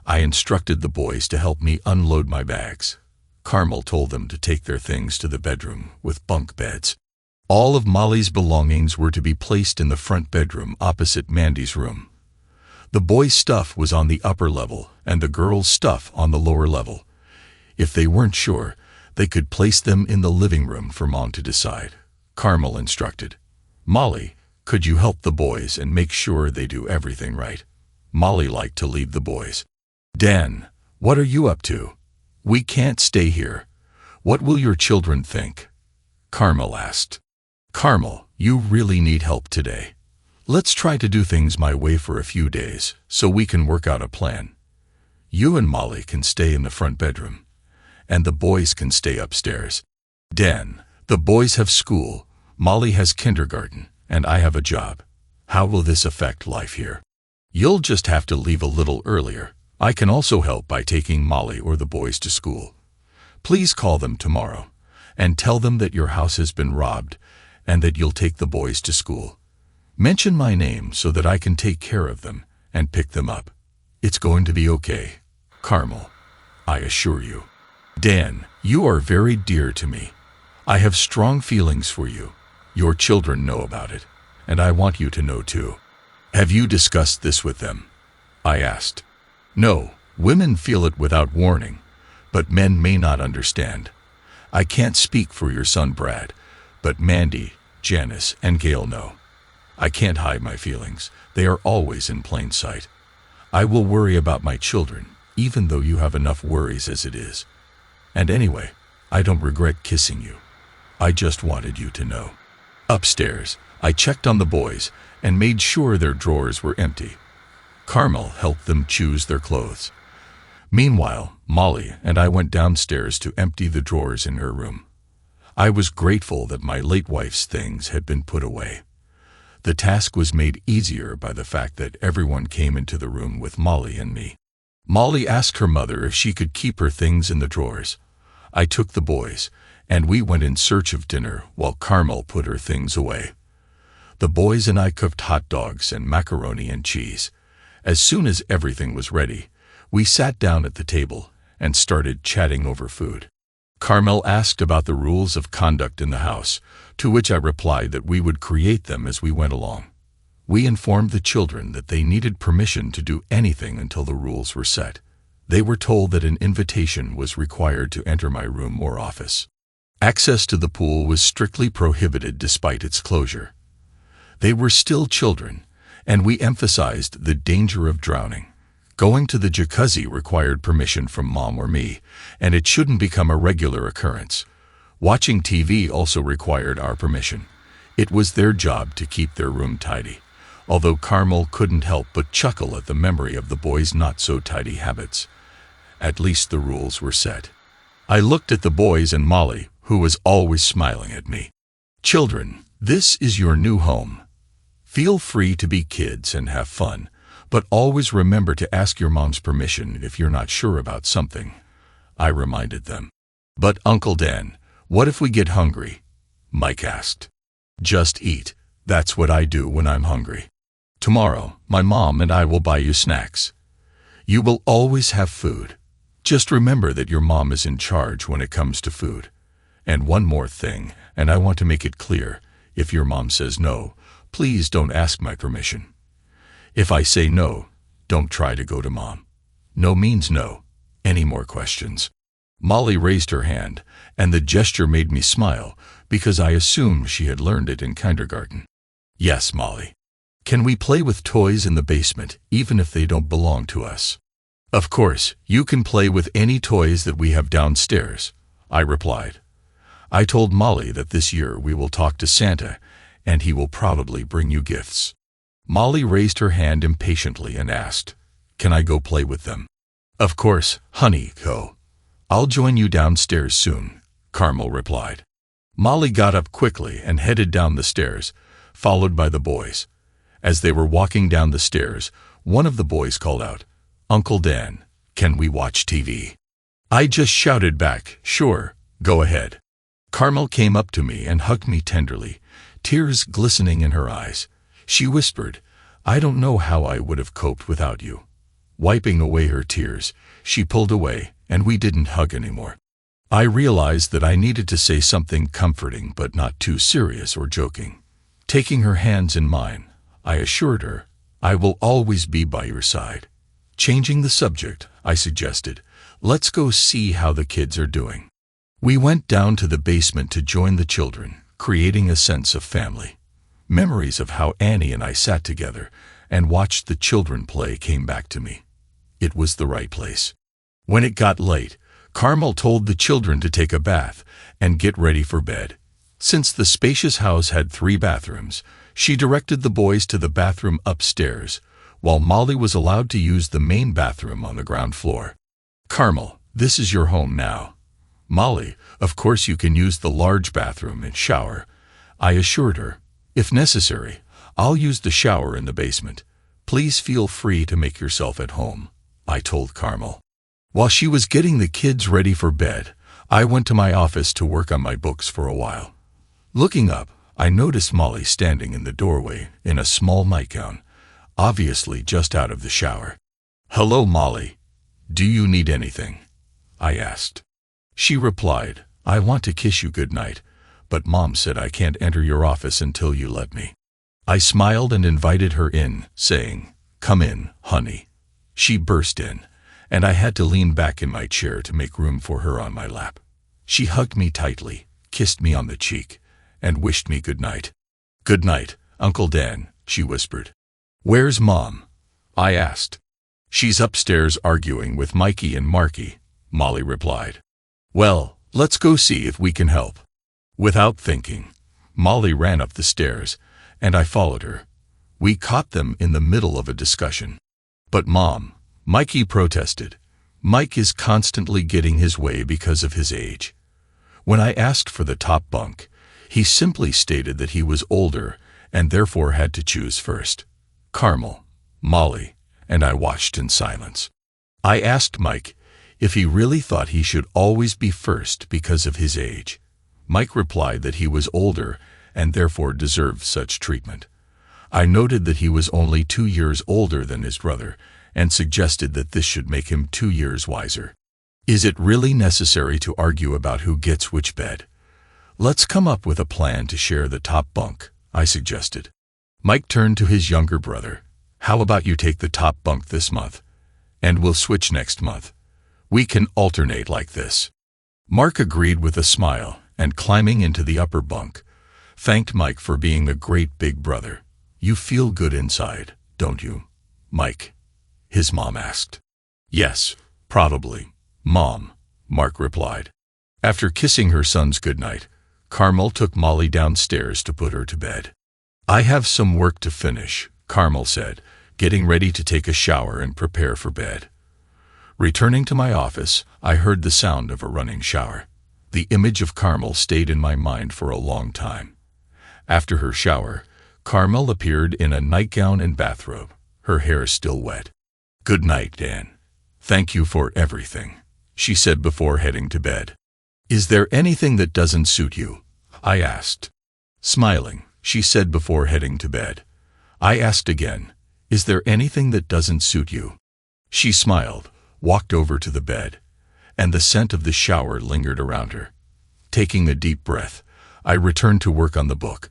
S1: I instructed the boys to help me unload my bags. Carmel told them to take their things to the bedroom with bunk beds. All of Molly's belongings were to be placed in the front bedroom opposite Mandy's room. The boys' stuff was on the upper level and the girls' stuff on the lower level. If they weren't sure, they could place them in the living room for Mom to decide. Carmel instructed. Molly, could you help the boys and make sure they do everything right? Molly liked to lead the boys. Dan, what are you up to? We can't stay here. What will your children think? Carmel asked. Carmel, you really need help today. Let's try to do things my way for a few days so we can work out a plan. You and Molly can stay in the front bedroom, and the boys can stay upstairs. Dan, the boys have school, Molly has kindergarten, and I have a job. How will this affect life here? You'll just have to leave a little earlier. I can also help by taking Molly or the boys to school. Please call them tomorrow and tell them that your house has been robbed and that you'll take the boys to school. Mention my name so that I can take care of them and pick them up. It's going to be okay, Carmel, I assure you. Dan, you are very dear to me. I have strong feelings for you. Your children know about it, and I want you to know too. Have you discussed this with them? I asked. No, women feel it without warning, but men may not understand. I can't speak for your son Brad, but Mandy, Janice, and Gail know. I can't hide my feelings. They are always in plain sight. I will worry about my children, even though you have enough worries as it is. And anyway, I don't regret kissing you. I just wanted you to know. Upstairs, I checked on the boys and made sure their drawers were empty. Carmel helped them choose their clothes. Meanwhile, Molly and I went downstairs to empty the drawers in her room. I was grateful that my late wife's things had been put away. The task was made easier by the fact that everyone came into the room with Molly and me. Molly asked her mother if she could keep her things in the drawers. I took the boys, and we went in search of dinner while Carmel put her things away. The boys and I cooked hot dogs and macaroni and cheese. As soon as everything was ready, we sat down at the table and started chatting over food. Carmel asked about the rules of conduct in the house, to which I replied that we would create them as we went along. We informed the children that they needed permission to do anything until the rules were set. They were told that an invitation was required to enter my room or office. Access to the pool was strictly prohibited despite its closure. They were still children, and we emphasized the danger of drowning. Going to the jacuzzi required permission from Mom or me, and it shouldn't become a regular occurrence. Watching TV also required our permission. It was their job to keep their room tidy, although Carmel couldn't help but chuckle at the memory of the boys' not-so-tidy habits. At least the rules were set. I looked at the boys and Molly, who was always smiling at me. "Children, this is your new home. Feel free to be kids and have fun, but always remember to ask your mom's permission if you're not sure about something," I reminded them. "But Uncle Dan, what if we get hungry?" Mike asked. "Just eat. That's what I do when I'm hungry. Tomorrow, my mom and I will buy you snacks. You will always have food. Just remember that your mom is in charge when it comes to food. And one more thing, and I want to make it clear, if your mom says no, please don't ask my permission. If I say no, don't try to go to Mom. No means no. Any more questions?" Molly raised her hand, and the gesture made me smile, because I assumed she had learned it in kindergarten. "Yes, Molly. Can we play with toys in the basement, even if they don't belong to us?" "Of course, you can play with any toys that we have downstairs," I replied. I told Molly that this year we will talk to Santa, and he will probably bring you gifts. Molly raised her hand impatiently and asked, "Can I go play with them?" "Of course, honey, go. I'll join you downstairs soon," Carmel replied. Molly got up quickly and headed down the stairs, followed by the boys. As they were walking down the stairs, one of the boys called out, "Uncle Dan, can we watch TV?" I just shouted back, "Sure, go ahead." Carmel came up to me and hugged me tenderly, tears glistening in her eyes. She whispered, "I don't know how I would have coped without you." Wiping away her tears, she pulled away, and we didn't hug anymore. I realized that I needed to say something comforting but not too serious or joking. Taking her hands in mine, I assured her, "I will always be by your side." Changing the subject, I suggested, "Let's go see how the kids are doing." We went down to the basement to join the children, creating a sense of family. Memories of how Annie and I sat together and watched the children play came back to me. It was the right place. When it got late, Carmel told the children to take a bath and get ready for bed. Since the spacious house had 3 bathrooms, she directed the boys to the bathroom upstairs, while Molly was allowed to use the main bathroom on the ground floor. "Carmel, this is your home now. Molly, of course you can use the large bathroom and shower," I assured her. "If necessary, I'll use the shower in the basement. Please feel free to make yourself at home," I told Carmel. While she was getting the kids ready for bed, I went to my office to work on my books for a while. Looking up, I noticed Molly standing in the doorway in a small nightgown, obviously just out of the shower. "Hello, Molly. Do you need anything?" I asked. She replied, "I want to kiss you goodnight, but Mom said I can't enter your office until you let me." I smiled and invited her in, saying, "Come in, honey." She burst in, and I had to lean back in my chair to make room for her on my lap. She hugged me tightly, kissed me on the cheek, and wished me good night. "Good night, Uncle Dan," she whispered. "Where's Mom?" I asked. "She's upstairs arguing with Mikey and Marky," Molly replied. "Well, let's go see if we can help." Without thinking, Molly ran up the stairs, and I followed her. We caught them in the middle of a discussion. "But Mom," Mikey protested, "Mike is constantly getting his way because of his age." When I asked for the top bunk, he simply stated that he was older and therefore had to choose first. Carmel, Molly, and I watched in silence. I asked Mike if he really thought he should always be first because of his age. Mike replied that he was older and therefore deserved such treatment. I noted that he was only 2 years older than his brother and suggested that this should make him 2 years wiser. Is it really necessary to argue about who gets which bed? Let's come up with a plan to share the top bunk, I suggested. Mike turned to his younger brother. How about you take the top bunk this month? And we'll switch next month. We can alternate like this. Mark agreed with a smile and, climbing into the upper bunk, thanked Mike for being a great big brother. You feel good inside, don't you, Mike? His mom asked. Yes, probably, Mom, Mark replied. After kissing her sons goodnight, Carmel took Molly downstairs to put her to bed. I have some work to finish, Carmel said, getting ready to take a shower and prepare for bed. Returning to my office, I heard the sound of a running shower. The image of Carmel stayed in my mind for a long time. After her shower, Carmel appeared in a nightgown and bathrobe, her hair still wet. Good night, Dan. Thank you for everything, she said before heading to bed. Is there anything that doesn't suit you? I asked. Smiling, she said before heading to bed. I asked again, is there anything that doesn't suit you? She smiled, walked over to the bed, and the scent of the shower lingered around her. Taking a deep breath, I returned to work on the book.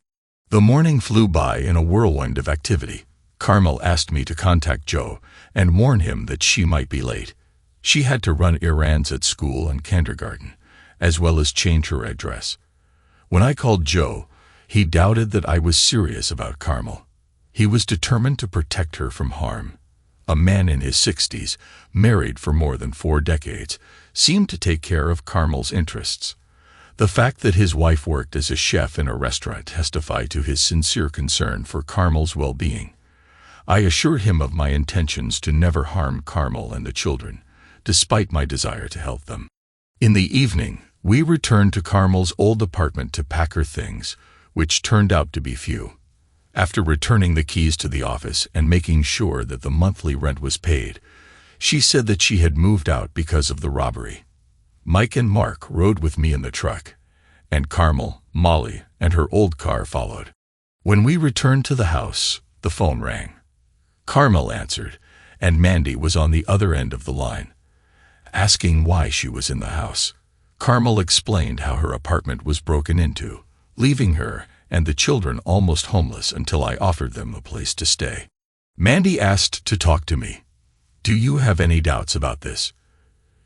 S1: The morning flew by in a whirlwind of activity. Carmel asked me to contact Joe and warn him that she might be late. She had to run errands at school and kindergarten, as well as change her address. When I called Joe, he doubted that I was serious about Carmel. He was determined to protect her from harm. A man in his 60s, married for more than 4 decades, seemed to take care of Carmel's interests. The fact that his wife worked as a chef in a restaurant testified to his sincere concern for Carmel's well-being. I assured him of my intentions to never harm Carmel and the children, despite my desire to help them. In the evening, we returned to Carmel's old apartment to pack her things, which turned out to be few. After returning the keys to the office and making sure that the monthly rent was paid, she said that she had moved out because of the robbery. Mike and Mark rode with me in the truck, and Carmel, Molly, and her old car followed. When we returned to the house, the phone rang. Carmel answered, and Mandy was on the other end of the line. Asking why she was in the house, Carmel explained how her apartment was broken into, leaving her and the children almost homeless until I offered them a place to stay. Mandy asked to talk to me. Do you have any doubts about this?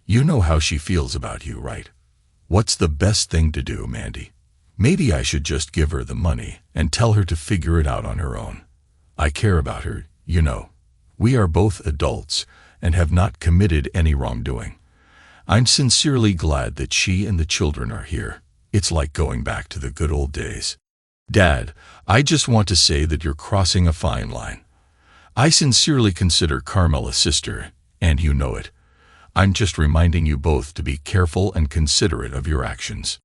S1: You know how she feels about you, right? What's the best thing to do, Mandy? Maybe I should just give her the money and tell her to figure it out on her own. I care about her, you know. We are both adults and have not committed any wrongdoing. I'm sincerely glad that she and the children are here. It's like going back to the good old days. Dad, I just want to say that you're crossing a fine line. I sincerely consider Carmel a sister, and you know it. I'm just reminding you both to be careful and considerate of your actions.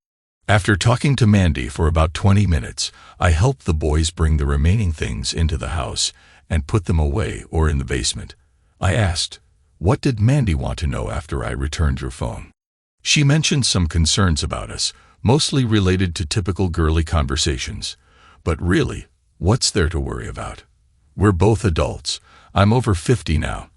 S1: After talking to Mandy for about 20 minutes, I helped the boys bring the remaining things into the house and put them away or in the basement. I asked, what did Mandy want to know after I returned your phone? She mentioned some concerns about us, mostly related to typical girly conversations. But really, what's there to worry about? We're both adults. I'm over 50 now,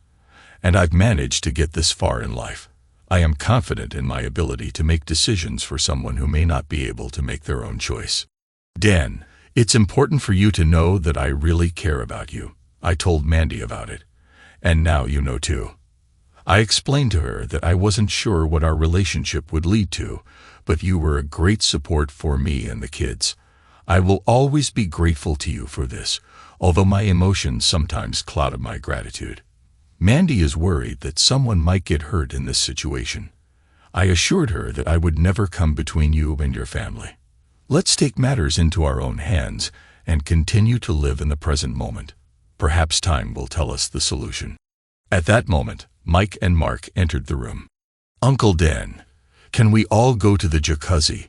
S1: and I've managed to get this far in life. I am confident in my ability to make decisions for someone who may not be able to make their own choice. Dan, it's important for you to know that I really care about you. I told Mandy about it, and now you know too. I explained to her that I wasn't sure what our relationship would lead to, but you were a great support for me and the kids. I will always be grateful to you for this, although my emotions sometimes clouded my gratitude. Mandy is worried that someone might get hurt in this situation. I assured her that I would never come between you and your family. Let's take matters into our own hands and continue to live in the present moment. Perhaps time will tell us the solution. At that moment, Mike and Mark entered the room. Uncle Dan, can we all go to the jacuzzi?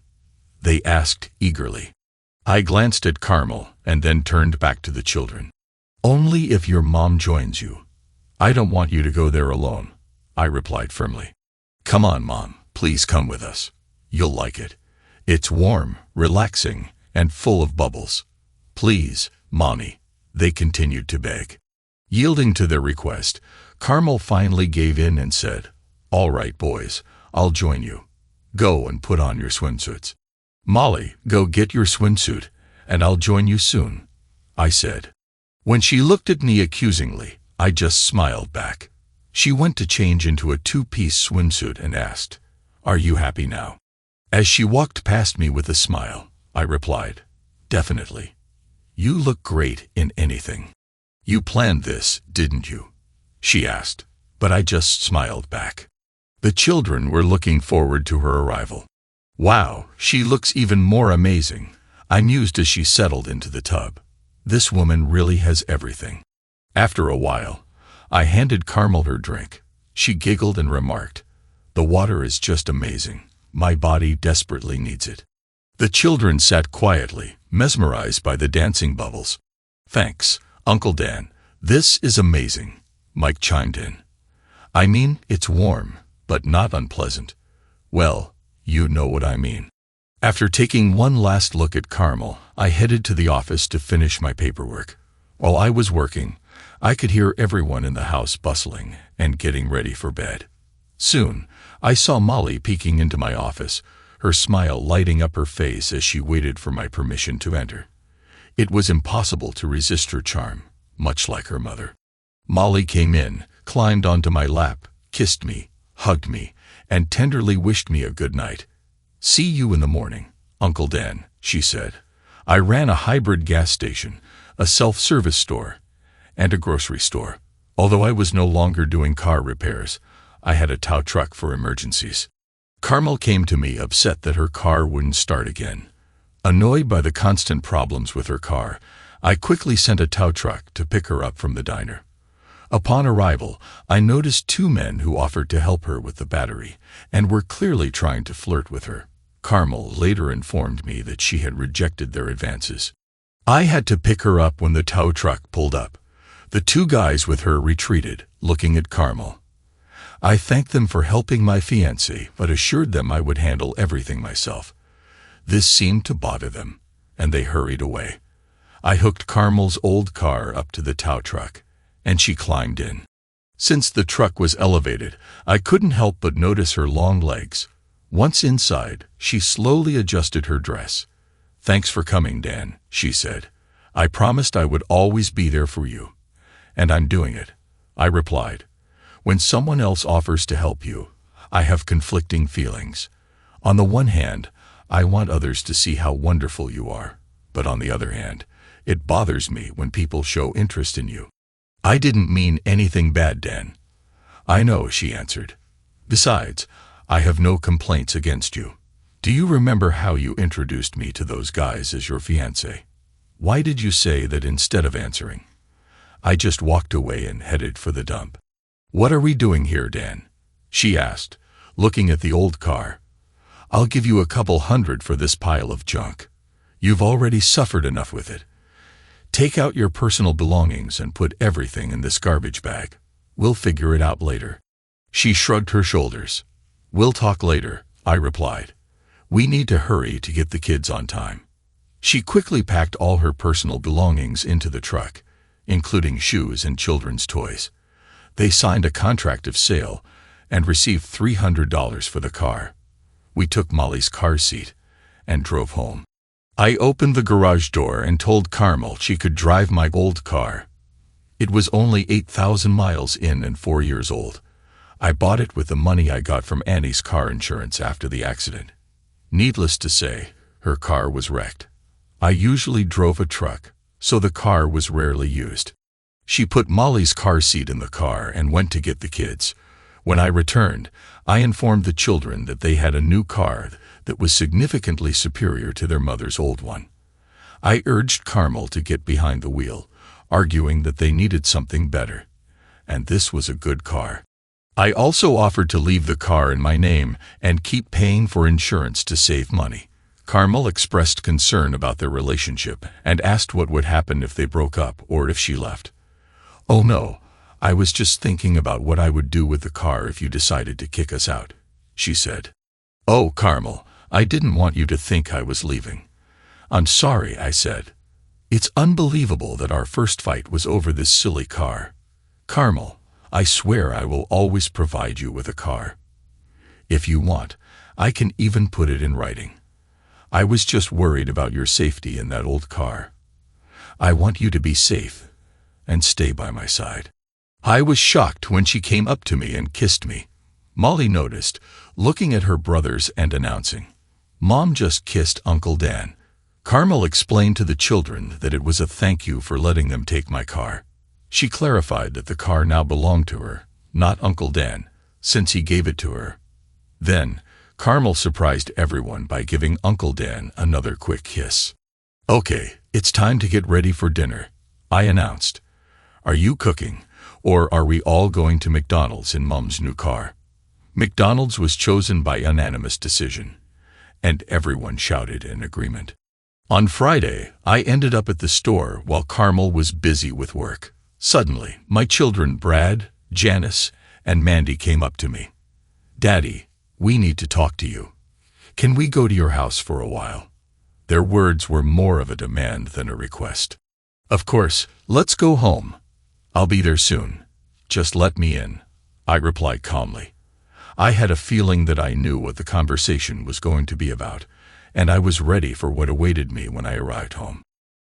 S1: They asked eagerly. I glanced at Carmel and then turned back to the children. Only if your mom joins you. I don't want you to go there alone, I replied firmly. Come on, Mom, please come with us. You'll like it. It's warm, relaxing, and full of bubbles. Please, Mommy, they continued to beg. Yielding to their request, Carmel finally gave in and said, All right, boys, I'll join you. Go and put on your swimsuits. Molly, go get your swimsuit, and I'll join you soon, I said. When she looked at me accusingly, I just smiled back. She went to change into a 2-piece swimsuit and asked, Are you happy now? As she walked past me with a smile, I replied, Definitely. "You look great in anything." "You planned this, didn't you?" she asked, but I just smiled back. The children were looking forward to her arrival. "Wow, she looks even more amazing," I mused as she settled into the tub. "This woman really has everything." After a while, I handed Carmel her drink. She giggled and remarked, "The water is just amazing. My body desperately needs it." The children sat quietly, mesmerized by the dancing bubbles. "Thanks, Uncle Dan. This is amazing," Mike chimed in. "I mean, it's warm, but not unpleasant." "Well, you know what I mean." After taking one last look at Carmel, I headed to the office to finish my paperwork. While I was working, I could hear everyone in the house bustling and getting ready for bed. Soon, I saw Molly peeking into my office, her smile lighting up her face as she waited for my permission to enter. It was impossible to resist her charm, much like her mother. Molly came in, climbed onto my lap, kissed me, hugged me, and tenderly wished me a good night. "See you in the morning, Uncle Dan," she said. I ran a hybrid gas station, a self-service store, and a grocery store. Although I was no longer doing car repairs, I had a tow truck for emergencies. Carmel came to me upset that her car wouldn't start again. Annoyed by the constant problems with her car, I quickly sent a tow truck to pick her up from the diner. Upon arrival, I noticed two men who offered to help her with the battery and were clearly trying to flirt with her. Carmel later informed me that she had rejected their advances. I had to pick her up when the tow truck pulled up. The two guys with her retreated, looking at Carmel. I thanked them for helping my fiancé, but assured them I would handle everything myself. This seemed to bother them, and they hurried away. I hooked Carmel's old car up to the tow truck, and she climbed in. Since the truck was elevated, I couldn't help but notice her long legs. Once inside, she slowly adjusted her dress. "Thanks for coming, Dan," she said. "I promised I would always be there for you. And I'm doing it," I replied. When someone else offers to help you, I have conflicting feelings. On the one hand, I want others to see how wonderful you are. But on the other hand, it bothers me when people show interest in you. "I didn't mean anything bad, Dan." "I know," she answered. "Besides, I have no complaints against you. Do you remember how you introduced me to those guys as your fiancé? Why did you say that instead of answering?" I just walked away and headed for the dump. "What are we doing here, Dan?" she asked, looking at the old car. "I'll give you a couple $100 for this pile of junk. You've already suffered enough with it. Take out your personal belongings and put everything in this garbage bag. We'll figure it out later." She shrugged her shoulders. "We'll talk later," I replied. "We need to hurry to get the kids on time." She quickly packed all her personal belongings into the truck, including shoes and children's toys. They signed a contract of sale and received $300 for the car. We took Molly's car seat and drove home. I opened the garage door and told Carmel she could drive my old car. It was only 8,000 miles in and 4 years old. I bought it with the money I got from Annie's car insurance after the accident. Needless to say, her car was wrecked. I usually drove a truck, so the car was rarely used. She put Molly's car seat in the car and went to get the kids. When I returned, I informed the children that they had a new car that was significantly superior to their mother's old one. I urged Carmel to get behind the wheel, arguing that they needed something better. And this was a good car. I also offered to leave the car in my name and keep paying for insurance to save money. Carmel expressed concern about their relationship and asked what would happen if they broke up or if she left. "Oh no, I was just thinking about what I would do with the car if you decided to kick us out," she said. "Oh, Carmel, I didn't want you to think I was leaving." "I'm sorry," I said. "It's unbelievable that our first fight was over this silly car. Carmel, I swear I will always provide you with a car. If you want, I can even put it in writing. I was just worried about your safety in that old car. I want you to be safe and stay by my side." I was shocked when she came up to me and kissed me. Molly noticed, looking at her brothers and announcing, "Mom just kissed Uncle Dan." Carmel explained to the children that it was a thank you for letting them take my car. She clarified that the car now belonged to her, not Uncle Dan, since he gave it to her. Then, Carmel surprised everyone by giving Uncle Dan another quick kiss. "Okay, it's time to get ready for dinner," I announced. "Are you cooking, or are we all going to McDonald's in Mom's new car?" McDonald's was chosen by unanimous decision, and everyone shouted in agreement. On Friday, I ended up at the store while Carmel was busy with work. Suddenly, my children Brad, Janice, and Mandy came up to me. "Daddy, we need to talk to you. Can we go to your house for a while?" Their words were more of a demand than a request. "Of course, let's go home. I'll be there soon. Just let me in," I replied calmly. I had a feeling that I knew what the conversation was going to be about, and I was ready for what awaited me when I arrived home.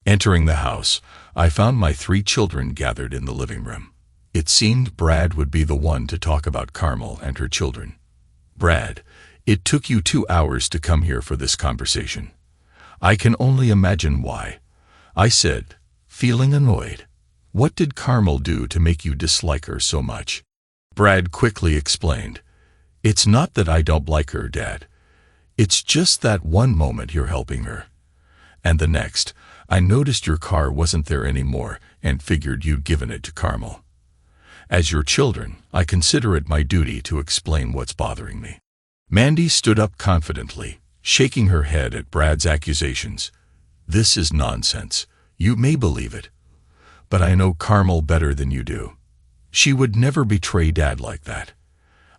S1: Entering the house, I found my 3 children gathered in the living room. It seemed Brad would be the one to talk about Carmel and her children. "Brad, it took you 2 hours to come here for this conversation." "I can only imagine why," I said, feeling annoyed. "What did Carmel do to make you dislike her so much?" Brad quickly explained, "It's not that I don't like her, Dad. It's just that one moment you're helping her, and the next, I noticed your car wasn't there anymore and figured you'd given it to Carmel. As your children, I consider it my duty to explain what's bothering me." Mandy stood up confidently, shaking her head at Brad's accusations. "This is nonsense. You may believe it, but I know Carmel better than you do. She would never betray Dad like that.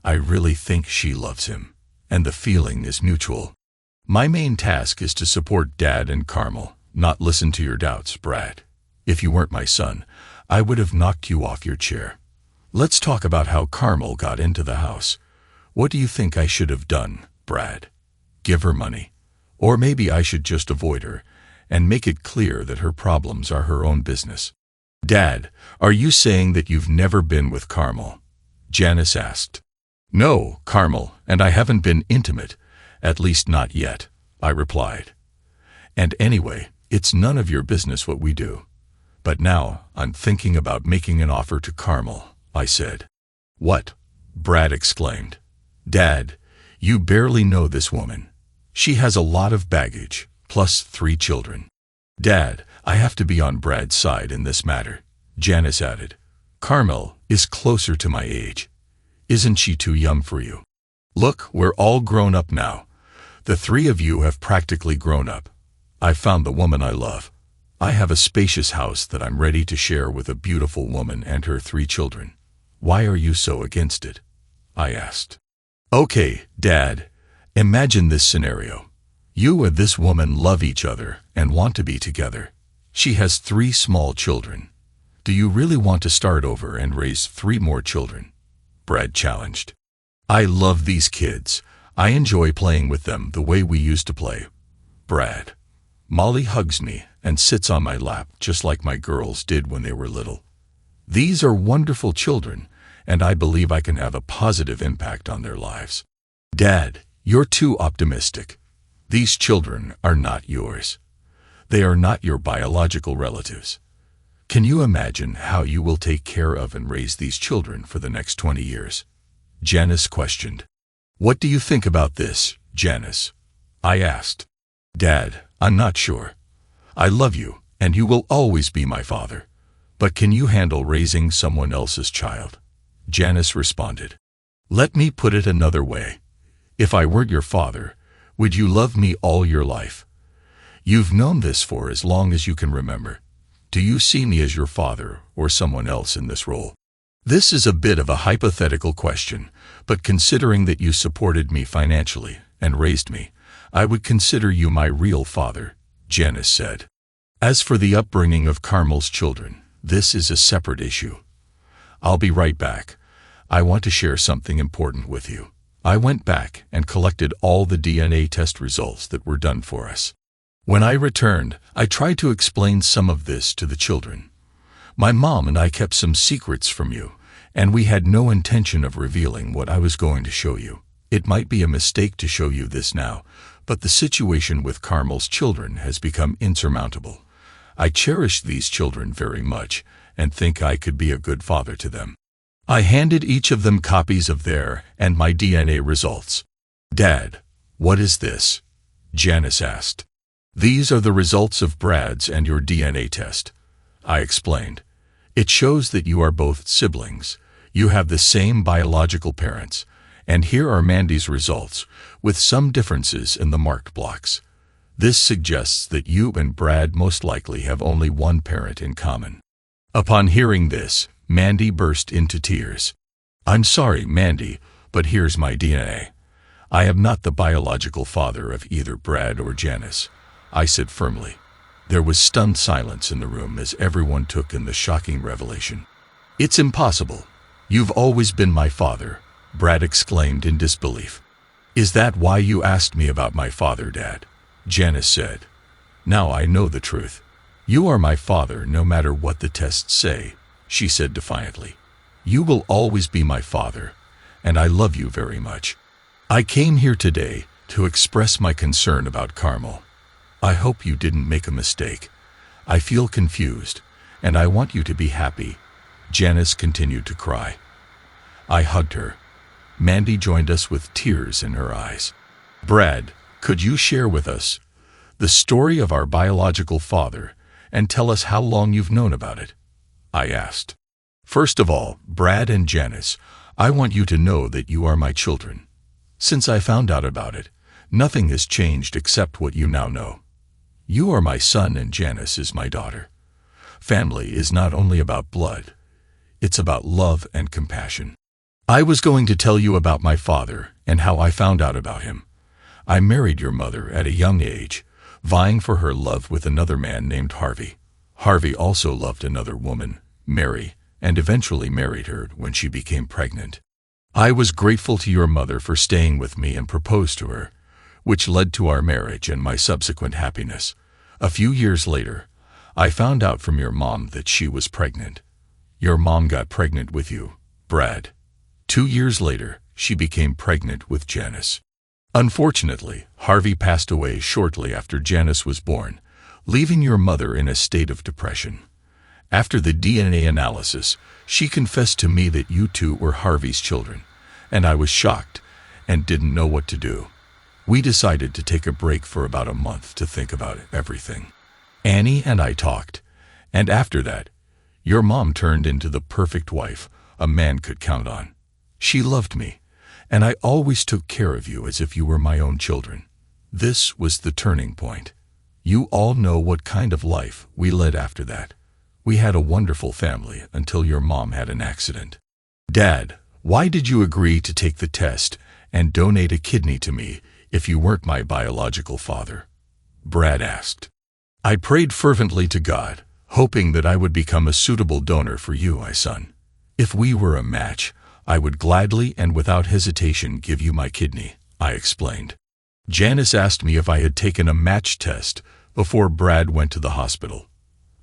S1: I really think she loves him, and the feeling is mutual. My main task is to support Dad and Carmel, not listen to your doubts, Brad. If you weren't my son, I would have knocked you off your chair. Let's talk about how Carmel got into the house. What do you think I should have done, Brad? Give her money? Or maybe I should just avoid her and make it clear that her problems are her own business." "Dad, are you saying that you've never been with Carmel?" Janice asked. "No, Carmel and I haven't been intimate, at least not yet," I replied. "And anyway, it's none of your business what we do. But now I'm thinking about making an offer to Carmel," I said. "What?" Brad exclaimed. "Dad, you barely know this woman. She has a lot of baggage, plus 3 children." "Dad, I have to be on Brad's side in this matter," Janice added. "Carmel is closer to my age. Isn't she too young for you? Look, we're all grown up now. The 3 of you have practically grown up. I found the woman I love. I have a spacious house that I'm ready to share with a beautiful woman and her 3 children. Why are you so against it?" I asked. "Okay, Dad, imagine this scenario. You and this woman love each other and want to be together. She has 3 small children. Do you really want to start over and raise 3 more children?" Brad challenged. "I love these kids. I enjoy playing with them the way we used to play. Brad, Molly hugs me and sits on my lap just like my girls did when they were little. These are wonderful children, and I believe I can have a positive impact on their lives." "Dad, you're too optimistic. These children are not yours. They are not your biological relatives. Can you imagine how you will take care of and raise these children for the next 20 years? Janice questioned. "What do you think about this, Janice?" I asked. "Dad, I'm not sure. I love you, and you will always be my father. But can you handle raising someone else's child?" Janice responded. "Let me put it another way. If I weren't your father, would you love me all your life? You've known this for as long as you can remember. Do you see me as your father or someone else in this role?" This is a bit of a hypothetical question, but considering that you supported me financially and raised me, I would consider you my real father, Janice said. As for the upbringing of Carmel's children, this is a separate issue. I'll be right back. I want to share something important with you. I went back and collected all the DNA test results that were done for us. When I returned, I tried to explain some of this to the children. My mom and I kept some secrets from you, and we had no intention of revealing what I was going to show you. It might be a mistake to show you this now, But the situation with Carmel's children has become insurmountable. I cherish these children very much and think I could be a good father to them. I handed each of them copies of their and my DNA results. "Dad, what is this?" Janice asked. "These are the results of Brad's and your DNA test," I explained. "It shows that you are both siblings. You have the same biological parents. And here are Mandy's results, with some differences in the marked blocks. This suggests that you and Brad most likely have only one parent in common." Upon hearing this, Mandy burst into tears. "I'm sorry, Mandy, but here's my DNA. I am not the biological father of either Brad or Janice," I said firmly. There was stunned silence in the room as everyone took in the shocking revelation. "It's impossible. You've always been my father," Brad exclaimed in disbelief. "Is that why you asked me about my father, Dad?" Janice said. "Now I know the truth. You are my father no matter what the tests say," she said defiantly. "You will always be my father, and I love you very much. I came here today to express my concern about Carmel. I hope you didn't make a mistake. I feel confused, and I want you to be happy." Janice continued to cry. I hugged her. Mandy joined us with tears in her eyes. "Brad, could you share with us the story of our biological father and tell us how long you've known about it?" I asked. "First of all, Brad and Janice, I want you to know that you are my children. Since I found out about it, nothing has changed except what you now know. You are my son and Janice is my daughter. Family is not only about blood, it's about love and compassion. I was going to tell you about my father and how I found out about him. I married your mother at a young age, vying for her love with another man named Harvey. Harvey also loved another woman, Mary, and eventually married her when she became pregnant. I was grateful to your mother for staying with me and proposed to her, which led to our marriage and my subsequent happiness. A few years later, I found out from your mom that she was pregnant. Your mom got pregnant with you, Brad. 2 years later, she became pregnant with Janice. Unfortunately, Harvey passed away shortly after Janice was born, leaving your mother in a state of depression. After the DNA analysis, she confessed to me that you two were Harvey's children, and I was shocked and didn't know what to do. We decided to take a break for about a month to think about everything. Annie and I talked, and after that, your mom turned into the perfect wife a man could count on. She loved me, and I always took care of you as if you were my own children. This was the turning point. You all know what kind of life we led after that. We had a wonderful family until your mom had an accident. Dad, why did you agree to take the test and donate a kidney to me if you weren't my biological father?" Brad asked. "I prayed fervently to God, hoping that I would become a suitable donor for you, my son. If we were a match, I would gladly and without hesitation give you my kidney," I explained. Janice asked me if I had taken a match test before Brad went to the hospital.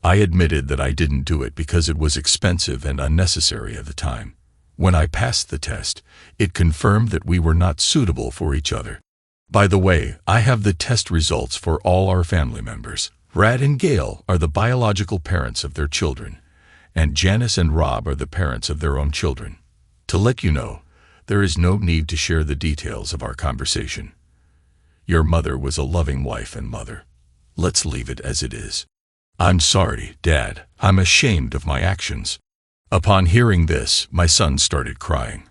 S1: I admitted that I didn't do it because it was expensive and unnecessary at the time. When I passed the test, it confirmed that we were not suitable for each other. By the way, I have the test results for all our family members. Brad and Gail are the biological parents of their children, and Janice and Rob are the parents of their own children. To let you know, there is no need to share the details of our conversation. Your mother was a loving wife and mother. Let's leave it as it is. I'm sorry, Dad. I'm ashamed of my actions." Upon hearing this, my son started crying.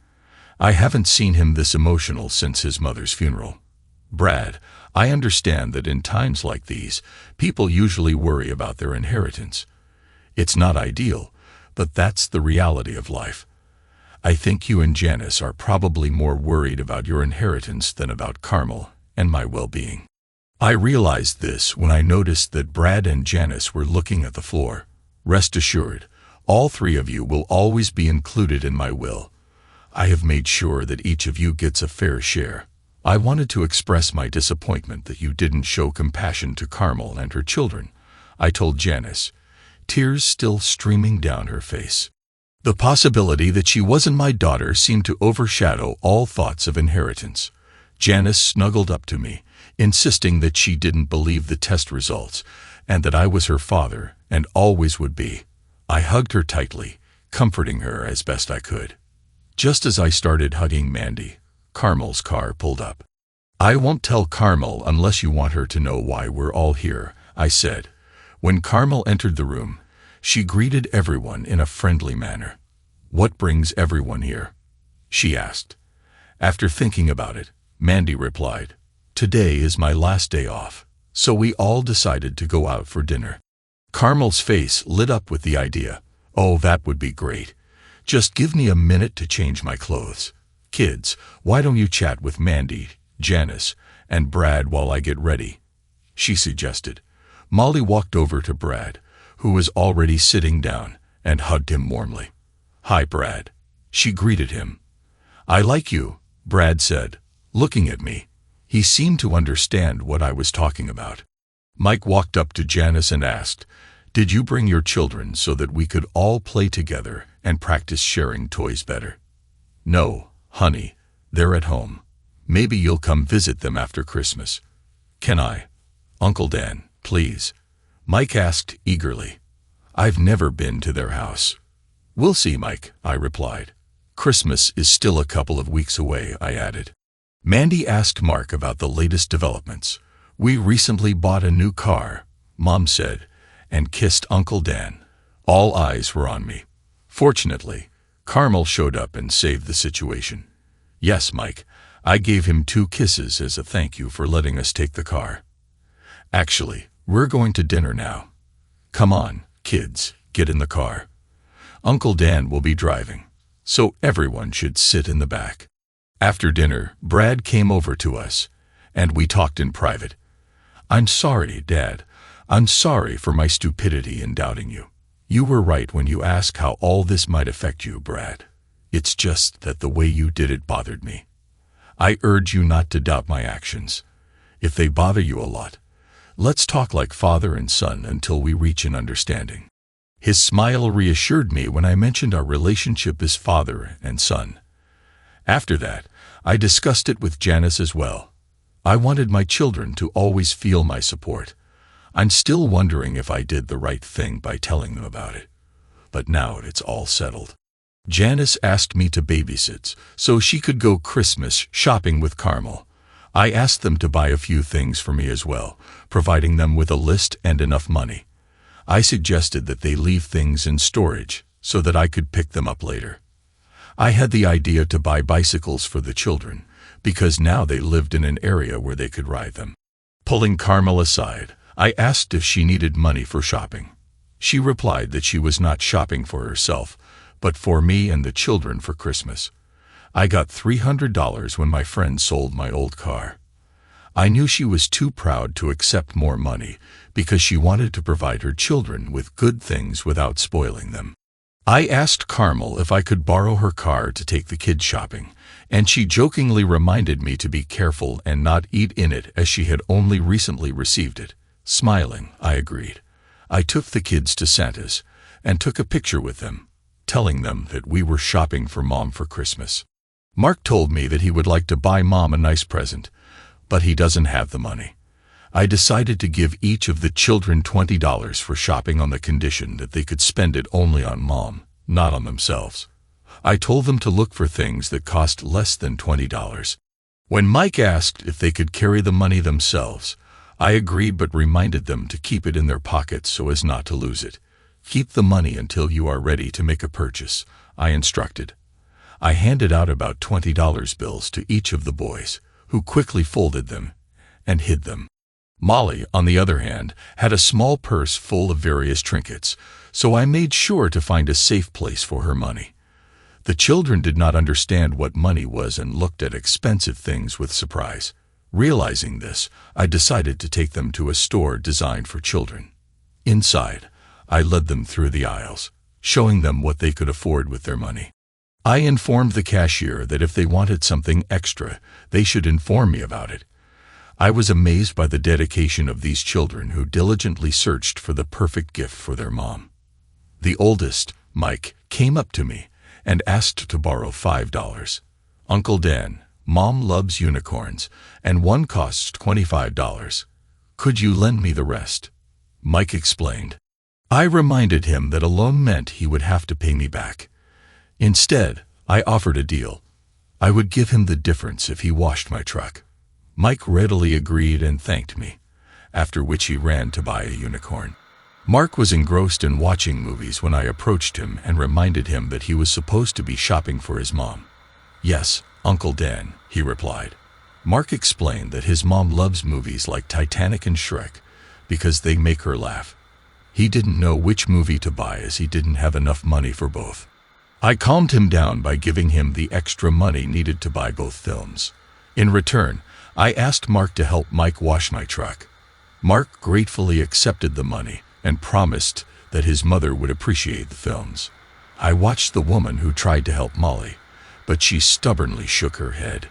S1: I haven't seen him this emotional since his mother's funeral. "Brad, I understand that in times like these, people usually worry about their inheritance. It's not ideal, but that's the reality of life. I think you and Janice are probably more worried about your inheritance than about Carmel and my well-being." I realized this when I noticed that Brad and Janice were looking at the floor. "Rest assured, all 3 of you will always be included in my will. I have made sure that each of you gets a fair share. I wanted to express my disappointment that you didn't show compassion to Carmel and her children," I told Janice, tears still streaming down her face. The possibility that she wasn't my daughter seemed to overshadow all thoughts of inheritance. Janice snuggled up to me, insisting that she didn't believe the test results and that I was her father and always would be. I hugged her tightly, comforting her as best I could. Just as I started hugging Mandy, Carmel's car pulled up. "I won't tell Carmel unless you want her to know why we're all here," I said. When Carmel entered the room, she greeted everyone in a friendly manner. "What brings everyone here?" she asked. After thinking about it, Mandy replied, "Today is my last day off, so we all decided to go out for dinner." Carmel's face lit up with the idea. "Oh, that would be great. Just give me a minute to change my clothes. Kids, why don't you chat with Mandy, Janice, and Brad while I get ready?" she suggested. Molly walked over to Brad, who was already sitting down, and hugged him warmly. "Hi, Brad," she greeted him. "I like you," Brad said, looking at me. He seemed to understand what I was talking about. Mike walked up to Janice and asked, "Did you bring your children so that we could all play together and practice sharing toys better?" "No, honey, they're at home. Maybe you'll come visit them after Christmas." "Can I? Uncle Dan, please," Mike asked eagerly. "I've never been to their house." "We'll see, Mike," I replied. "Christmas is still a couple of weeks away," I added. Mandy asked Mark about the latest developments. "We recently bought a new car," Mom said, and kissed Uncle Dan. All eyes were on me. Fortunately, Carmel showed up and saved the situation. "Yes, Mike, I gave him 2 kisses as a thank you for letting us take the car. Actually, we're going to dinner now. Come on, kids, get in the car. Uncle Dan will be driving, so everyone should sit in the back." After dinner, Brad came over to us, and we talked in private. "I'm sorry, Dad. I'm sorry for my stupidity in doubting you. You were right when you asked how all this might affect you, Brad. It's just that the way you did it bothered me. I urge you not to doubt my actions. If they bother you a lot, let's talk like father and son until we reach an understanding." His smile reassured me when I mentioned our relationship as father and son. After that, I discussed it with Janice as well. I wanted my children to always feel my support. I'm still wondering if I did the right thing by telling them about it. But now it's all settled. Janice asked me to babysit so she could go Christmas shopping with Carmel. I asked them to buy a few things for me as well, providing them with a list and enough money. I suggested that they leave things in storage so that I could pick them up later. I had the idea to buy bicycles for the children, because now they lived in an area where they could ride them. Pulling Carmel aside, I asked if she needed money for shopping. She replied that she was not shopping for herself, but for me and the children for Christmas. I got $300 when my friend sold my old car. I knew she was too proud to accept more money because she wanted to provide her children with good things without spoiling them. I asked Carmel if I could borrow her car to take the kids shopping, and she jokingly reminded me to be careful and not eat in it as she had only recently received it. Smiling, I agreed. I took the kids to Santa's and took a picture with them, telling them that we were shopping for Mom for Christmas. Mark told me that he would like to buy Mom a nice present, but he doesn't have the money. I decided to give each of the children $20 for shopping on the condition that they could spend it only on Mom, not on themselves. I told them to look for things that cost less than $20. When Mike asked if they could carry the money themselves, I agreed but reminded them to keep it in their pockets so as not to lose it. "Keep the money until you are ready to make a purchase," I instructed. I handed out about $20 bills to each of the boys, who quickly folded them and hid them. Molly, on the other hand, had a small purse full of various trinkets, so I made sure to find a safe place for her money. The children did not understand what money was and looked at expensive things with surprise. Realizing this, I decided to take them to a store designed for children. Inside, I led them through the aisles, showing them what they could afford with their money. I informed the cashier that if they wanted something extra, they should inform me about it. I was amazed by the dedication of these children who diligently searched for the perfect gift for their mom. The oldest, Mike, came up to me and asked to borrow $5. "Uncle Dan, Mom loves unicorns, and one costs $25. Could you lend me the rest? Mike explained. I reminded him that a loan meant he would have to pay me back. Instead, I offered a deal. I would give him the difference if he washed my truck. Mike readily agreed and thanked me, after which he ran to buy a unicorn. Mark was engrossed in watching movies when I approached him and reminded him that he was supposed to be shopping for his mom. Yes, Uncle Dan, he replied. Mark explained that his mom loves movies like Titanic and Shrek because they make her laugh. He didn't know which movie to buy as he didn't have enough money for both. I calmed him down by giving him the extra money needed to buy both films. In return, I asked Mark to help Mike wash my truck. Mark gratefully accepted the money and promised that his mother would appreciate the films. I watched the woman who tried to help Molly, but she stubbornly shook her head.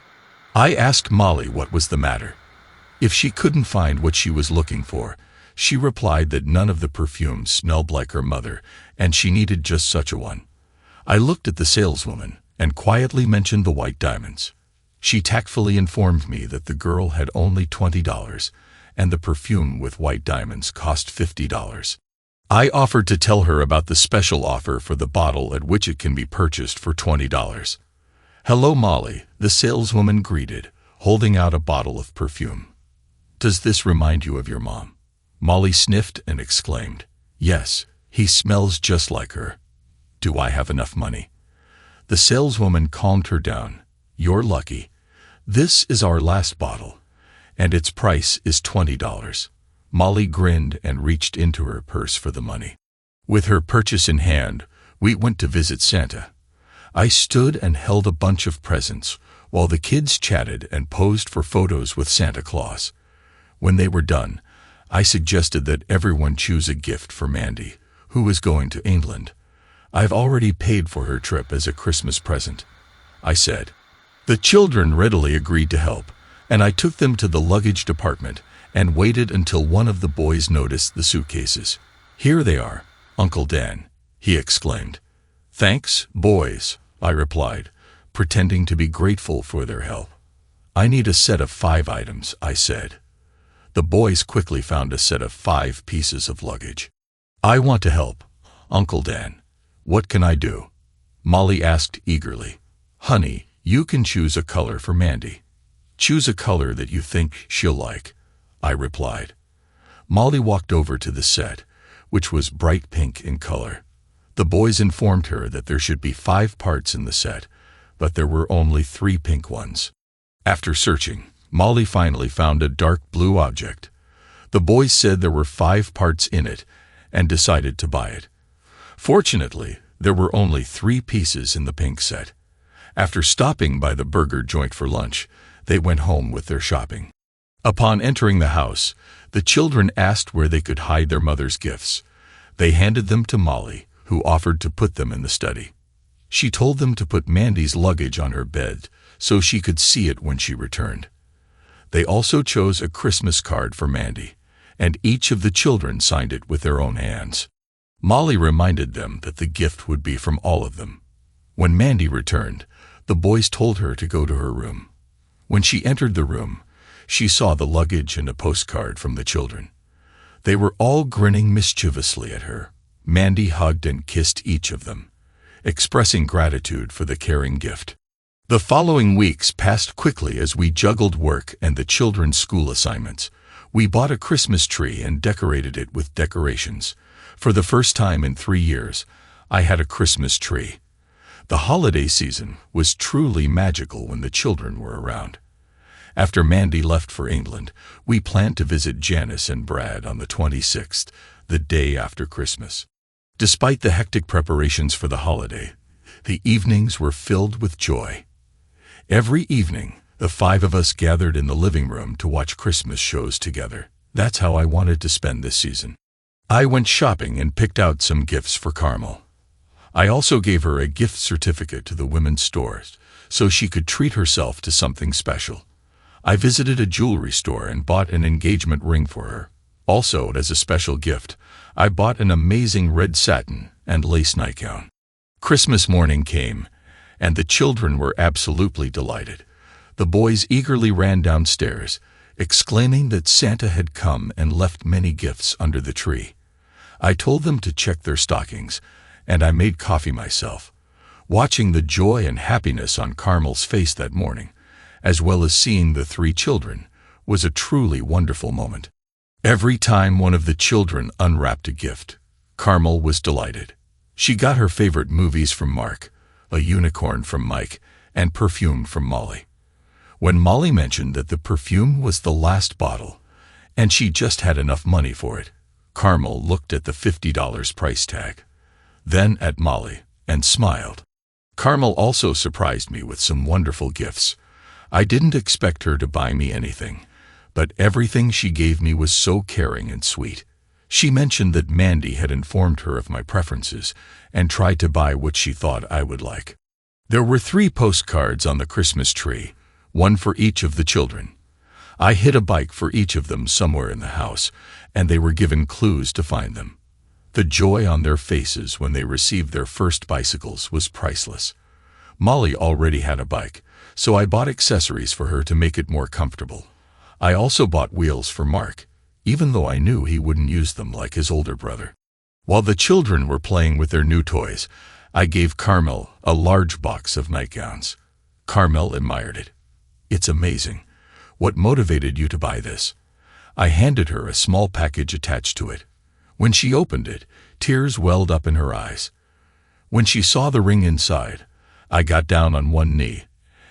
S1: I asked Molly what was the matter. If she couldn't find what she was looking for, she replied that none of the perfumes smelled like her mother, and she needed just such a one. I looked at the saleswoman and quietly mentioned the white diamonds. She tactfully informed me that the girl had only $20, and the perfume with white diamonds cost $50. I offered to tell her about the special offer for the bottle at which it can be purchased for $20. Hello, Molly, the saleswoman greeted, holding out a bottle of perfume. Does this remind you of your mom? Molly sniffed and exclaimed, Yes, he smells just like her. Do I have enough money? The saleswoman calmed her down. You're lucky. This is our last bottle, and its price is $20. Molly grinned and reached into her purse for the money. With her purchase in hand, we went to visit Santa. I stood and held a bunch of presents while the kids chatted and posed for photos with Santa Claus. When they were done, I suggested that everyone choose a gift for Mandy, who was going to England. I've already paid for her trip as a Christmas present, I said. The children readily agreed to help, and I took them to the luggage department and waited until one of the boys noticed the suitcases. Here they are, Uncle Dan, he exclaimed. Thanks, boys, I replied, pretending to be grateful for their help. I need a set of 5 items, I said. The boys quickly found a set of 5 pieces of luggage. I want to help, Uncle Dan. What can I do? Molly asked eagerly. Honey, you can choose a color for Mandy. Choose a color that you think she'll like, I replied. Molly walked over to the set, which was bright pink in color. The boys informed her that there should be 5 parts in the set, but there were only 3 pink ones. After searching, Molly finally found a dark blue object. The boys said there were 5 parts in it and decided to buy it. Fortunately, there were only 3 pieces in the pink set. After stopping by the burger joint for lunch, they went home with their shopping. Upon entering the house, the children asked where they could hide their mother's gifts. They handed them to Molly, who offered to put them in the study. She told them to put Mandy's luggage on her bed so she could see it when she returned. They also chose a Christmas card for Mandy, and each of the children signed it with their own hands. Molly reminded them that the gift would be from all of them. When Mandy returned, the boys told her to go to her room. When she entered the room, she saw the luggage and a postcard from the children. They were all grinning mischievously at her. Mandy hugged and kissed each of them, expressing gratitude for the caring gift. The following weeks passed quickly as we juggled work and the children's school assignments. We bought a Christmas tree and decorated it with decorations. For the first time in 3 years, I had a Christmas tree. The holiday season was truly magical when the children were around. After Mandy left for England, we planned to visit Janice and Brad on the 26th, the day after Christmas. Despite the hectic preparations for the holiday, the evenings were filled with joy. Every evening, the 5 of us gathered in the living room to watch Christmas shows together. That's how I wanted to spend this season. I went shopping and picked out some gifts for Carmel. I also gave her a gift certificate to the women's stores so she could treat herself to something special. I visited a jewelry store and bought an engagement ring for her. Also, as a special gift, I bought an amazing red satin and lace nightgown. Christmas morning came, and the children were absolutely delighted. The boys eagerly ran downstairs, exclaiming that Santa had come and left many gifts under the tree. I told them to check their stockings, and I made coffee myself. Watching the joy and happiness on Carmel's face that morning, as well as seeing the 3 children, was a truly wonderful moment. Every time one of the children unwrapped a gift, Carmel was delighted. She got her favorite movies from Mark, a unicorn from Mike, and perfume from Molly. When Molly mentioned that the perfume was the last bottle, and she just had enough money for it, Carmel looked at the $50 price tag, then at Molly, and smiled. Carmel also surprised me with some wonderful gifts. I didn't expect her to buy me anything, but everything she gave me was so caring and sweet. She mentioned that Mandy had informed her of my preferences and tried to buy what she thought I would like. There were 3 postcards on the Christmas tree, one for each of the children. I hid a bike for each of them somewhere in the house, and they were given clues to find them. The joy on their faces when they received their first bicycles was priceless. Molly already had a bike, so I bought accessories for her to make it more comfortable. I also bought wheels for Mark, even though I knew he wouldn't use them like his older brother. While the children were playing with their new toys, I gave Carmel a large box of nightgowns. Carmel admired it. "It's amazing. What motivated you to buy this?" I handed her a small package attached to it. When she opened it, tears welled up in her eyes. When she saw the ring inside, I got down on one knee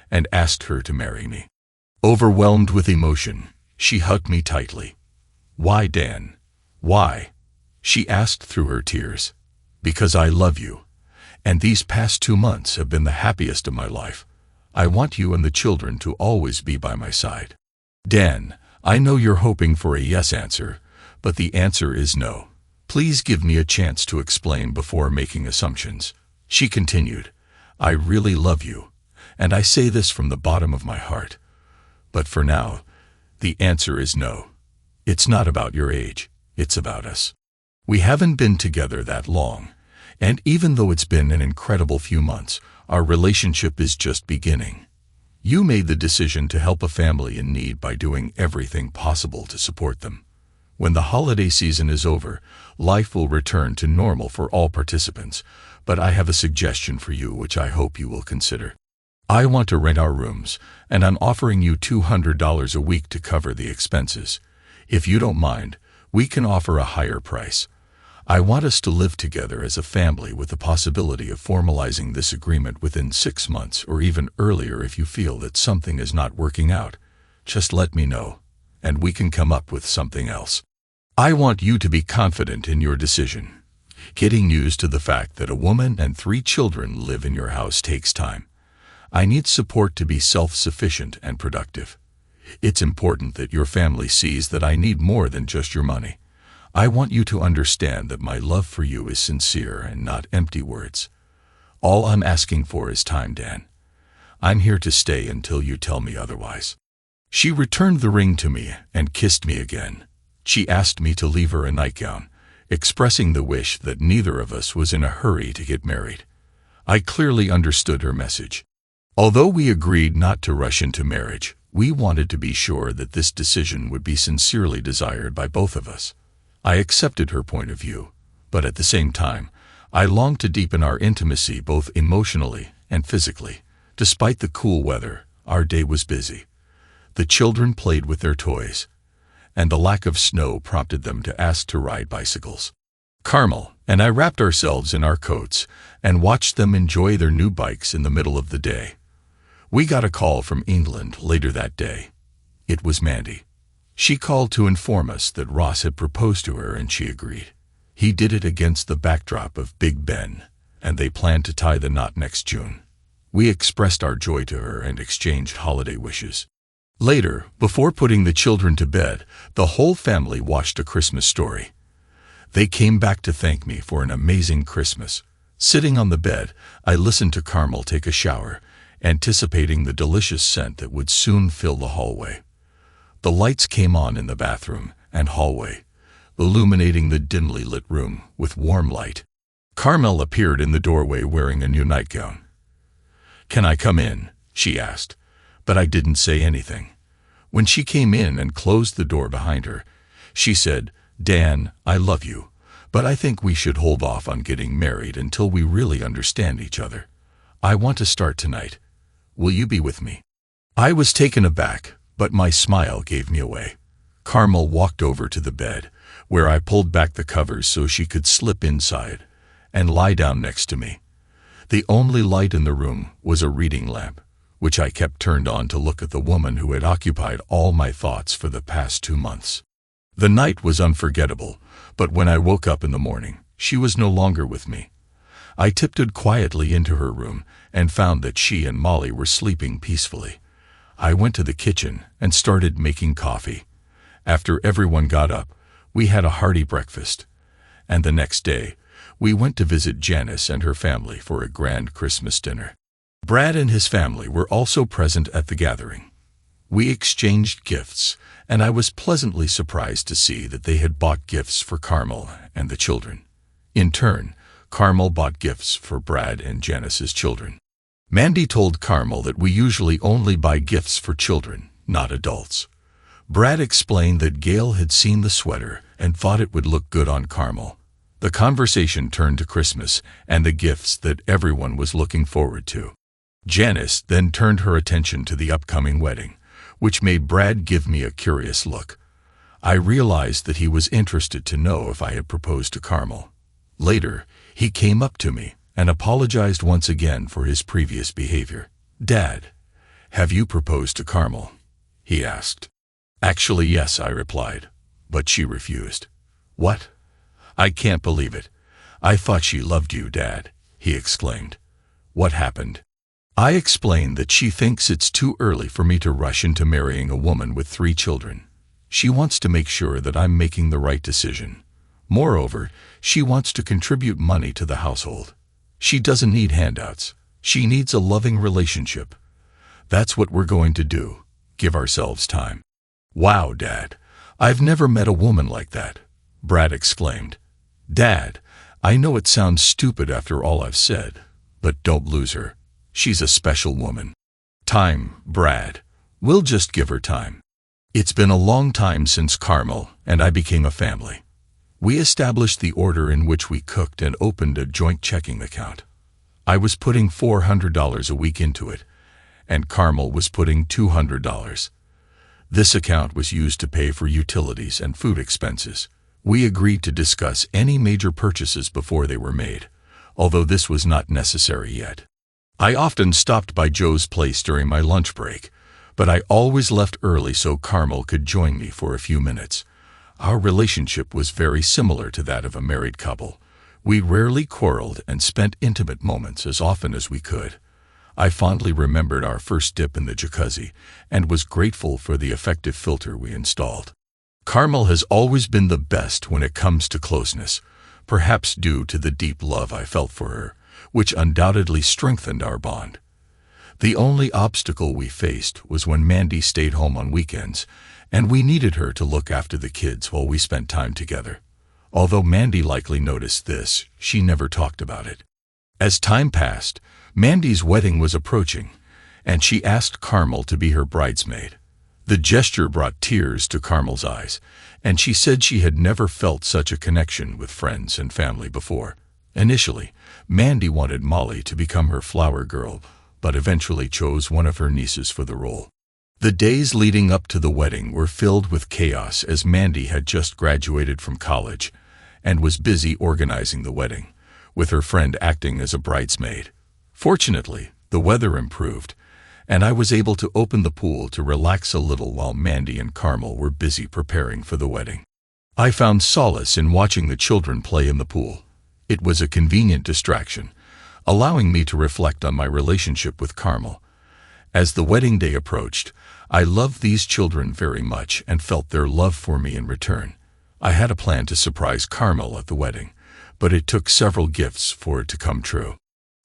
S1: and asked her to marry me. Overwhelmed with emotion, she hugged me tightly. "Why, Dan? Why?" she asked through her tears. "Because I love you, and these past 2 months have been the happiest of my life. I want you and the children to always be by my side." Dan, I know you're hoping for a yes answer, but the answer is no. Please give me a chance to explain before making assumptions. She continued, "I really love you, and I say this from the bottom of my heart. But for now, the answer is no. It's not about your age, it's about us. We haven't been together that long, and even though it's been an incredible few months, our relationship is just beginning. You made the decision to help a family in need by doing everything possible to support them. When the holiday season is over, life will return to normal for all participants, but I have a suggestion for you which I hope you will consider. I want to rent our rooms, and I'm offering you $200 a week to cover the expenses. If you don't mind, we can offer a higher price. I want us to live together as a family with the possibility of formalizing this agreement within 6 months or even earlier if you feel that something is not working out. Just let me know, and we can come up with something else. I want you to be confident in your decision. Getting used to the fact that a woman and 3 children live in your house takes time. I need support to be self-sufficient and productive. It's important that your family sees that I need more than just your money. I want you to understand that my love for you is sincere and not empty words. All I'm asking for is time, Dan. I'm here to stay until you tell me otherwise." She returned the ring to me and kissed me again. She asked me to leave her a nightgown, expressing the wish that neither of us was in a hurry to get married. I clearly understood her message. Although we agreed not to rush into marriage, we wanted to be sure that this decision would be sincerely desired by both of us. I accepted her point of view, but at the same time, I longed to deepen our intimacy both emotionally and physically. Despite the cool weather, our day was busy. The children played with their toys, and the lack of snow prompted them to ask to ride bicycles. Carmel and I wrapped ourselves in our coats and watched them enjoy their new bikes in the middle of the day. We got a call from England later that day. It was Mandy. She called to inform us that Ross had proposed to her and she agreed. He did it against the backdrop of Big Ben, and they planned to tie the knot next June. We expressed our joy to her and exchanged holiday wishes. Later, before putting the children to bed, the whole family watched A Christmas Story. They came back to thank me for an amazing Christmas. Sitting on the bed, I listened to Carmel take a shower, anticipating the delicious scent that would soon fill the hallway. The lights came on in the bathroom and hallway, illuminating the dimly lit room with warm light. Carmel appeared in the doorway wearing a new nightgown. "Can I come in?" she asked. but I didn't say anything. When she came in and closed the door behind her, she said, "Dan, I love you, but I think we should hold off on getting married until we really understand each other. I want to start tonight. Will you be with me?" I was taken aback, but my smile gave me away. Carmel walked over to the bed, where I pulled back the covers so she could slip inside and lie down next to me. The only light in the room was a reading lamp, which I kept turned on to look at the woman who had occupied all my thoughts for the past 2 months. The night was unforgettable, but when I woke up in the morning, she was no longer with me. I tiptoed quietly into her room and found that she and Molly were sleeping peacefully. I went to the kitchen and started making coffee. After everyone got up, we had a hearty breakfast, and the next day, we went to visit Janice and her family for a grand Christmas dinner. Brad and his family were also present at the gathering. We exchanged gifts, and I was pleasantly surprised to see that they had bought gifts for Carmel and the children. In turn, Carmel bought gifts for Brad and Janice's children. Mandy told Carmel that we usually only buy gifts for children, not adults. Brad explained that Gail had seen the sweater and thought it would look good on Carmel. The conversation turned to Christmas and the gifts that everyone was looking forward to. Janice then turned her attention to the upcoming wedding, which made Brad give me a curious look. I realized that he was interested to know if I had proposed to Carmel. Later, he came up to me and apologized once again for his previous behavior. "Dad, have you proposed to Carmel?" he asked. "Actually, yes," I replied, but she refused. "What? I can't believe it. I thought she loved you, Dad," he exclaimed. "What happened?" I explained that she thinks it's too early for me to rush into marrying a woman with 3 children. She wants to make sure that I'm making the right decision. Moreover, she wants to contribute money to the household. She doesn't need handouts. She needs a loving relationship. That's what we're going to do, give ourselves time. "Wow, Dad, I've never met a woman like that," Brad exclaimed. "Dad, I know it sounds stupid after all I've said, but don't lose her. She's a special woman." "Time, Brad. We'll just give her time. It's been a long time since Carmel and I became a family. We established the order in which we cooked and opened a joint checking account. I was putting $400 a week into it, and Carmel was putting $200. This account was used to pay for utilities and food expenses. We agreed to discuss any major purchases before they were made, although this was not necessary yet. I often stopped by Joe's place during my lunch break, but I always left early so Carmel could join me for a few minutes. Our relationship was very similar to that of a married couple. We rarely quarreled and spent intimate moments as often as we could. I fondly remembered our first dip in the jacuzzi and was grateful for the effective filter we installed. Carmel has always been the best when it comes to closeness, perhaps due to the deep love I felt for her, which undoubtedly strengthened our bond. The only obstacle we faced was when Mandy stayed home on weekends, and we needed her to look after the kids while we spent time together. Although Mandy likely noticed this, she never talked about it. As time passed, Mandy's wedding was approaching, and she asked Carmel to be her bridesmaid. The gesture brought tears to Carmel's eyes, and she said she had never felt such a connection with friends and family before. Initially, Mandy wanted Molly to become her flower girl, but eventually chose one of her nieces for the role. The days leading up to the wedding were filled with chaos as Mandy had just graduated from college and was busy organizing the wedding, with her friend acting as a bridesmaid. Fortunately, the weather improved, and I was able to open the pool to relax a little while Mandy and Carmel were busy preparing for the wedding. I found solace in watching the children play in the pool. It was a convenient distraction, allowing me to reflect on my relationship with Carmel. As the wedding day approached, I loved these children very much and felt their love for me in return. I had a plan to surprise Carmel at the wedding, but it took several gifts for it to come true.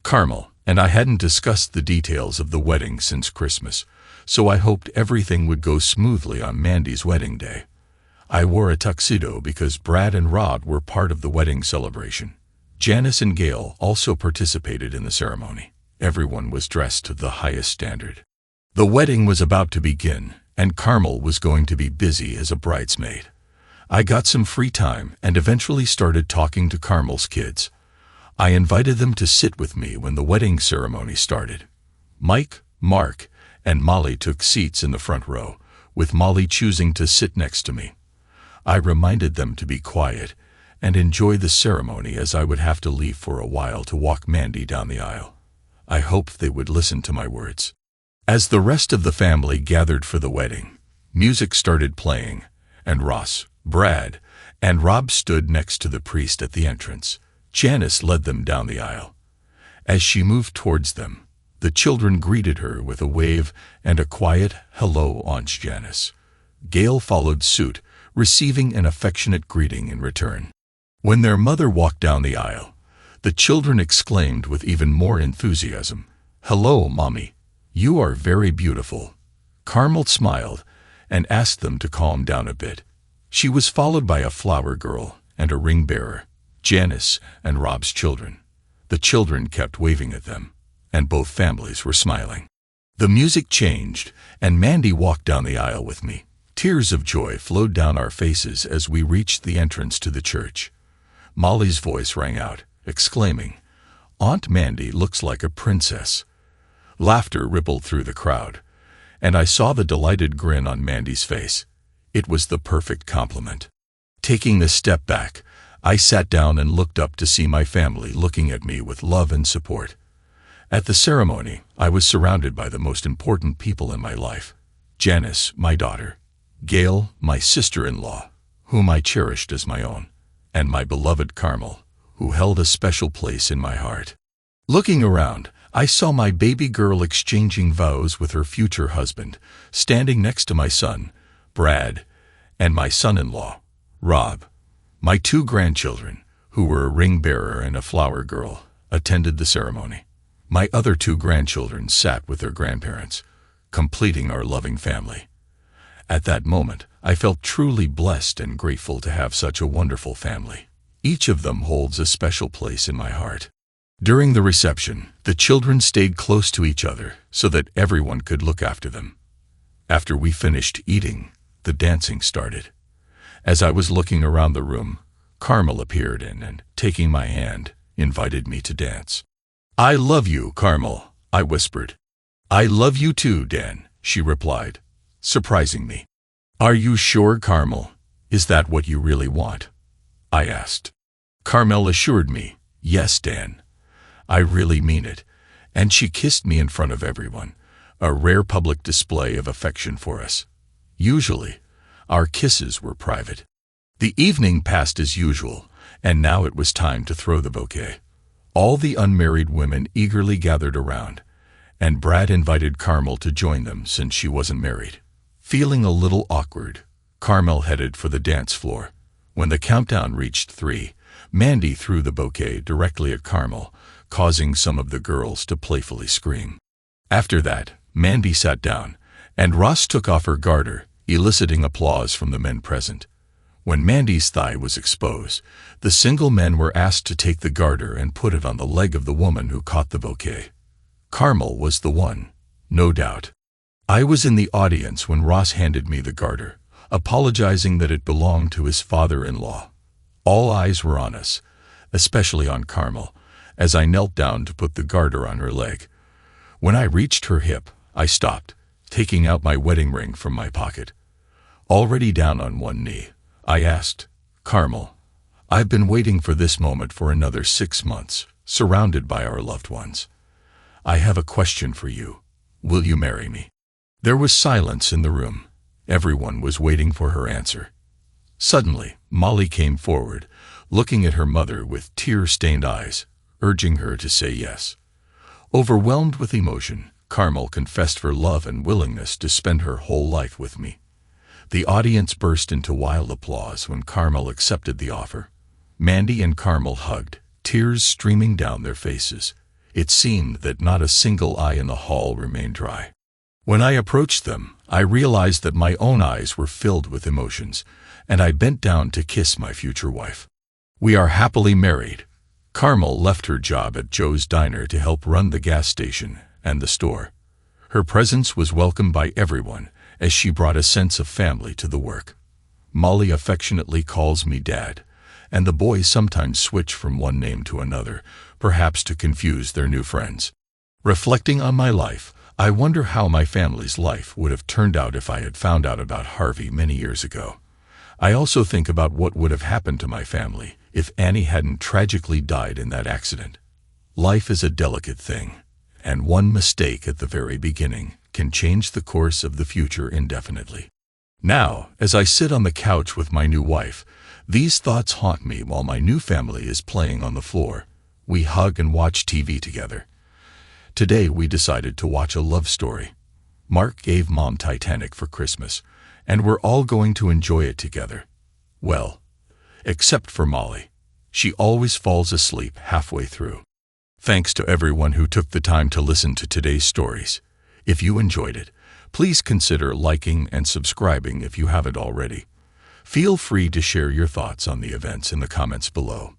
S1: Carmel and I hadn't discussed the details of the wedding since Christmas, so I hoped everything would go smoothly on Mandy's wedding day. I wore a tuxedo because Brad and Rod were part of the wedding celebration. Janice and Gail also participated in the ceremony. Everyone was dressed to the highest standard. The wedding was about to begin, and Carmel was going to be busy as a bridesmaid. I got some free time and eventually started talking to Carmel's kids. I invited them to sit with me when the wedding ceremony started. Mike, Mark, and Molly took seats in the front row, with Molly choosing to sit next to me. I reminded them to be quiet and enjoy the ceremony, as I would have to leave for a while to walk Mandy down the aisle. I hoped they would listen to my words. As the rest of the family gathered for the wedding, music started playing, and Ross, Brad, and Rob stood next to the priest at the entrance. Janice led them down the aisle. As she moved towards them, the children greeted her with a wave and a quiet, "Hello, Aunt Janice." Gail followed suit, receiving an affectionate greeting in return. When their mother walked down the aisle, the children exclaimed with even more enthusiasm, "Hello, Mommy. You are very beautiful." Carmel smiled and asked them to calm down a bit. She was followed by a flower girl and a ring bearer, Janice and Rob's children. The children kept waving at them, and both families were smiling. The music changed, and Mandy walked down the aisle with me. Tears of joy flowed down our faces as we reached the entrance to the church. Molly's voice rang out, exclaiming, "Aunt Mandy looks like a princess." Laughter rippled through the crowd, and I saw the delighted grin on Mandy's face. It was the perfect compliment. Taking a step back, I sat down and looked up to see my family looking at me with love and support. At the ceremony, I was surrounded by the most important people in my life. Janice, my daughter; Gail, my sister-in-law, whom I cherished as my own; and my beloved Carmel, who held a special place in my heart. Looking around, I saw my baby girl exchanging vows with her future husband, standing next to my son, Brad, and my son-in-law, Rob. My 2 grandchildren, who were a ring bearer and a flower girl, attended the ceremony. My other 2 grandchildren sat with their grandparents, completing our loving family. At that moment, I felt truly blessed and grateful to have such a wonderful family. Each of them holds a special place in my heart. During the reception, the children stayed close to each other so that everyone could look after them. After we finished eating, the dancing started. As I was looking around the room, Carmel appeared and, taking my hand, invited me to dance. "I love you, Carmel," I whispered. "I love you too, Dan," she replied, surprising me. "Are you sure, Carmel? Is that what you really want?" I asked. Carmel assured me, "Yes, Dan. I really mean it," and she kissed me in front of everyone, a rare public display of affection for us. Usually, our kisses were private. The evening passed as usual, and now it was time to throw the bouquet. All the unmarried women eagerly gathered around, and Brad invited Carmel to join them since she wasn't married. Feeling a little awkward, Carmel headed for the dance floor. When the countdown reached 3, Mandy threw the bouquet directly at Carmel, causing some of the girls to playfully scream. After that, Mandy sat down, and Ross took off her garter, eliciting applause from the men present. When Mandy's thigh was exposed, the single men were asked to take the garter and put it on the leg of the woman who caught the bouquet. Carmel was the one, no doubt. I was in the audience when Ross handed me the garter, apologizing that it belonged to his father-in-law. All eyes were on us, especially on Carmel, as I knelt down to put the garter on her leg. When I reached her hip, I stopped, taking out my wedding ring from my pocket. Already down on one knee, I asked, "Carmel, I've been waiting for this moment for another 6 months, surrounded by our loved ones. I have a question for you. Will you marry me?" There was silence in the room. Everyone was waiting for her answer. Suddenly, Molly came forward, looking at her mother with tear-stained eyes, urging her to say yes. Overwhelmed with emotion, Carmel confessed her love and willingness to spend her whole life with me. The audience burst into wild applause when Carmel accepted the offer. Mandy and Carmel hugged, tears streaming down their faces. It seemed that not a single eye in the hall remained dry. When I approached them, I realized that my own eyes were filled with emotions, and I bent down to kiss my future wife. We are happily married. Carmel left her job at Joe's Diner to help run the gas station and the store. Her presence was welcomed by everyone, as she brought a sense of family to the work. Molly affectionately calls me Dad, and the boys sometimes switch from one name to another, perhaps to confuse their new friends. Reflecting on my life, I wonder how my family's life would have turned out if I had found out about Harvey many years ago. I also think about what would have happened to my family if Annie hadn't tragically died in that accident. Life is a delicate thing, and one mistake at the very beginning can change the course of the future indefinitely. Now, as I sit on the couch with my new wife, these thoughts haunt me while my new family is playing on the floor. We hug and watch TV together. Today we decided to watch a love story. Mark gave Mom Titanic for Christmas, and we're all going to enjoy it together. Well, except for Molly. She always falls asleep halfway through. Thanks to everyone who took the time to listen to today's stories. If you enjoyed it, please consider liking and subscribing if you haven't already. Feel free to share your thoughts on the events in the comments below.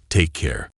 S1: Take care.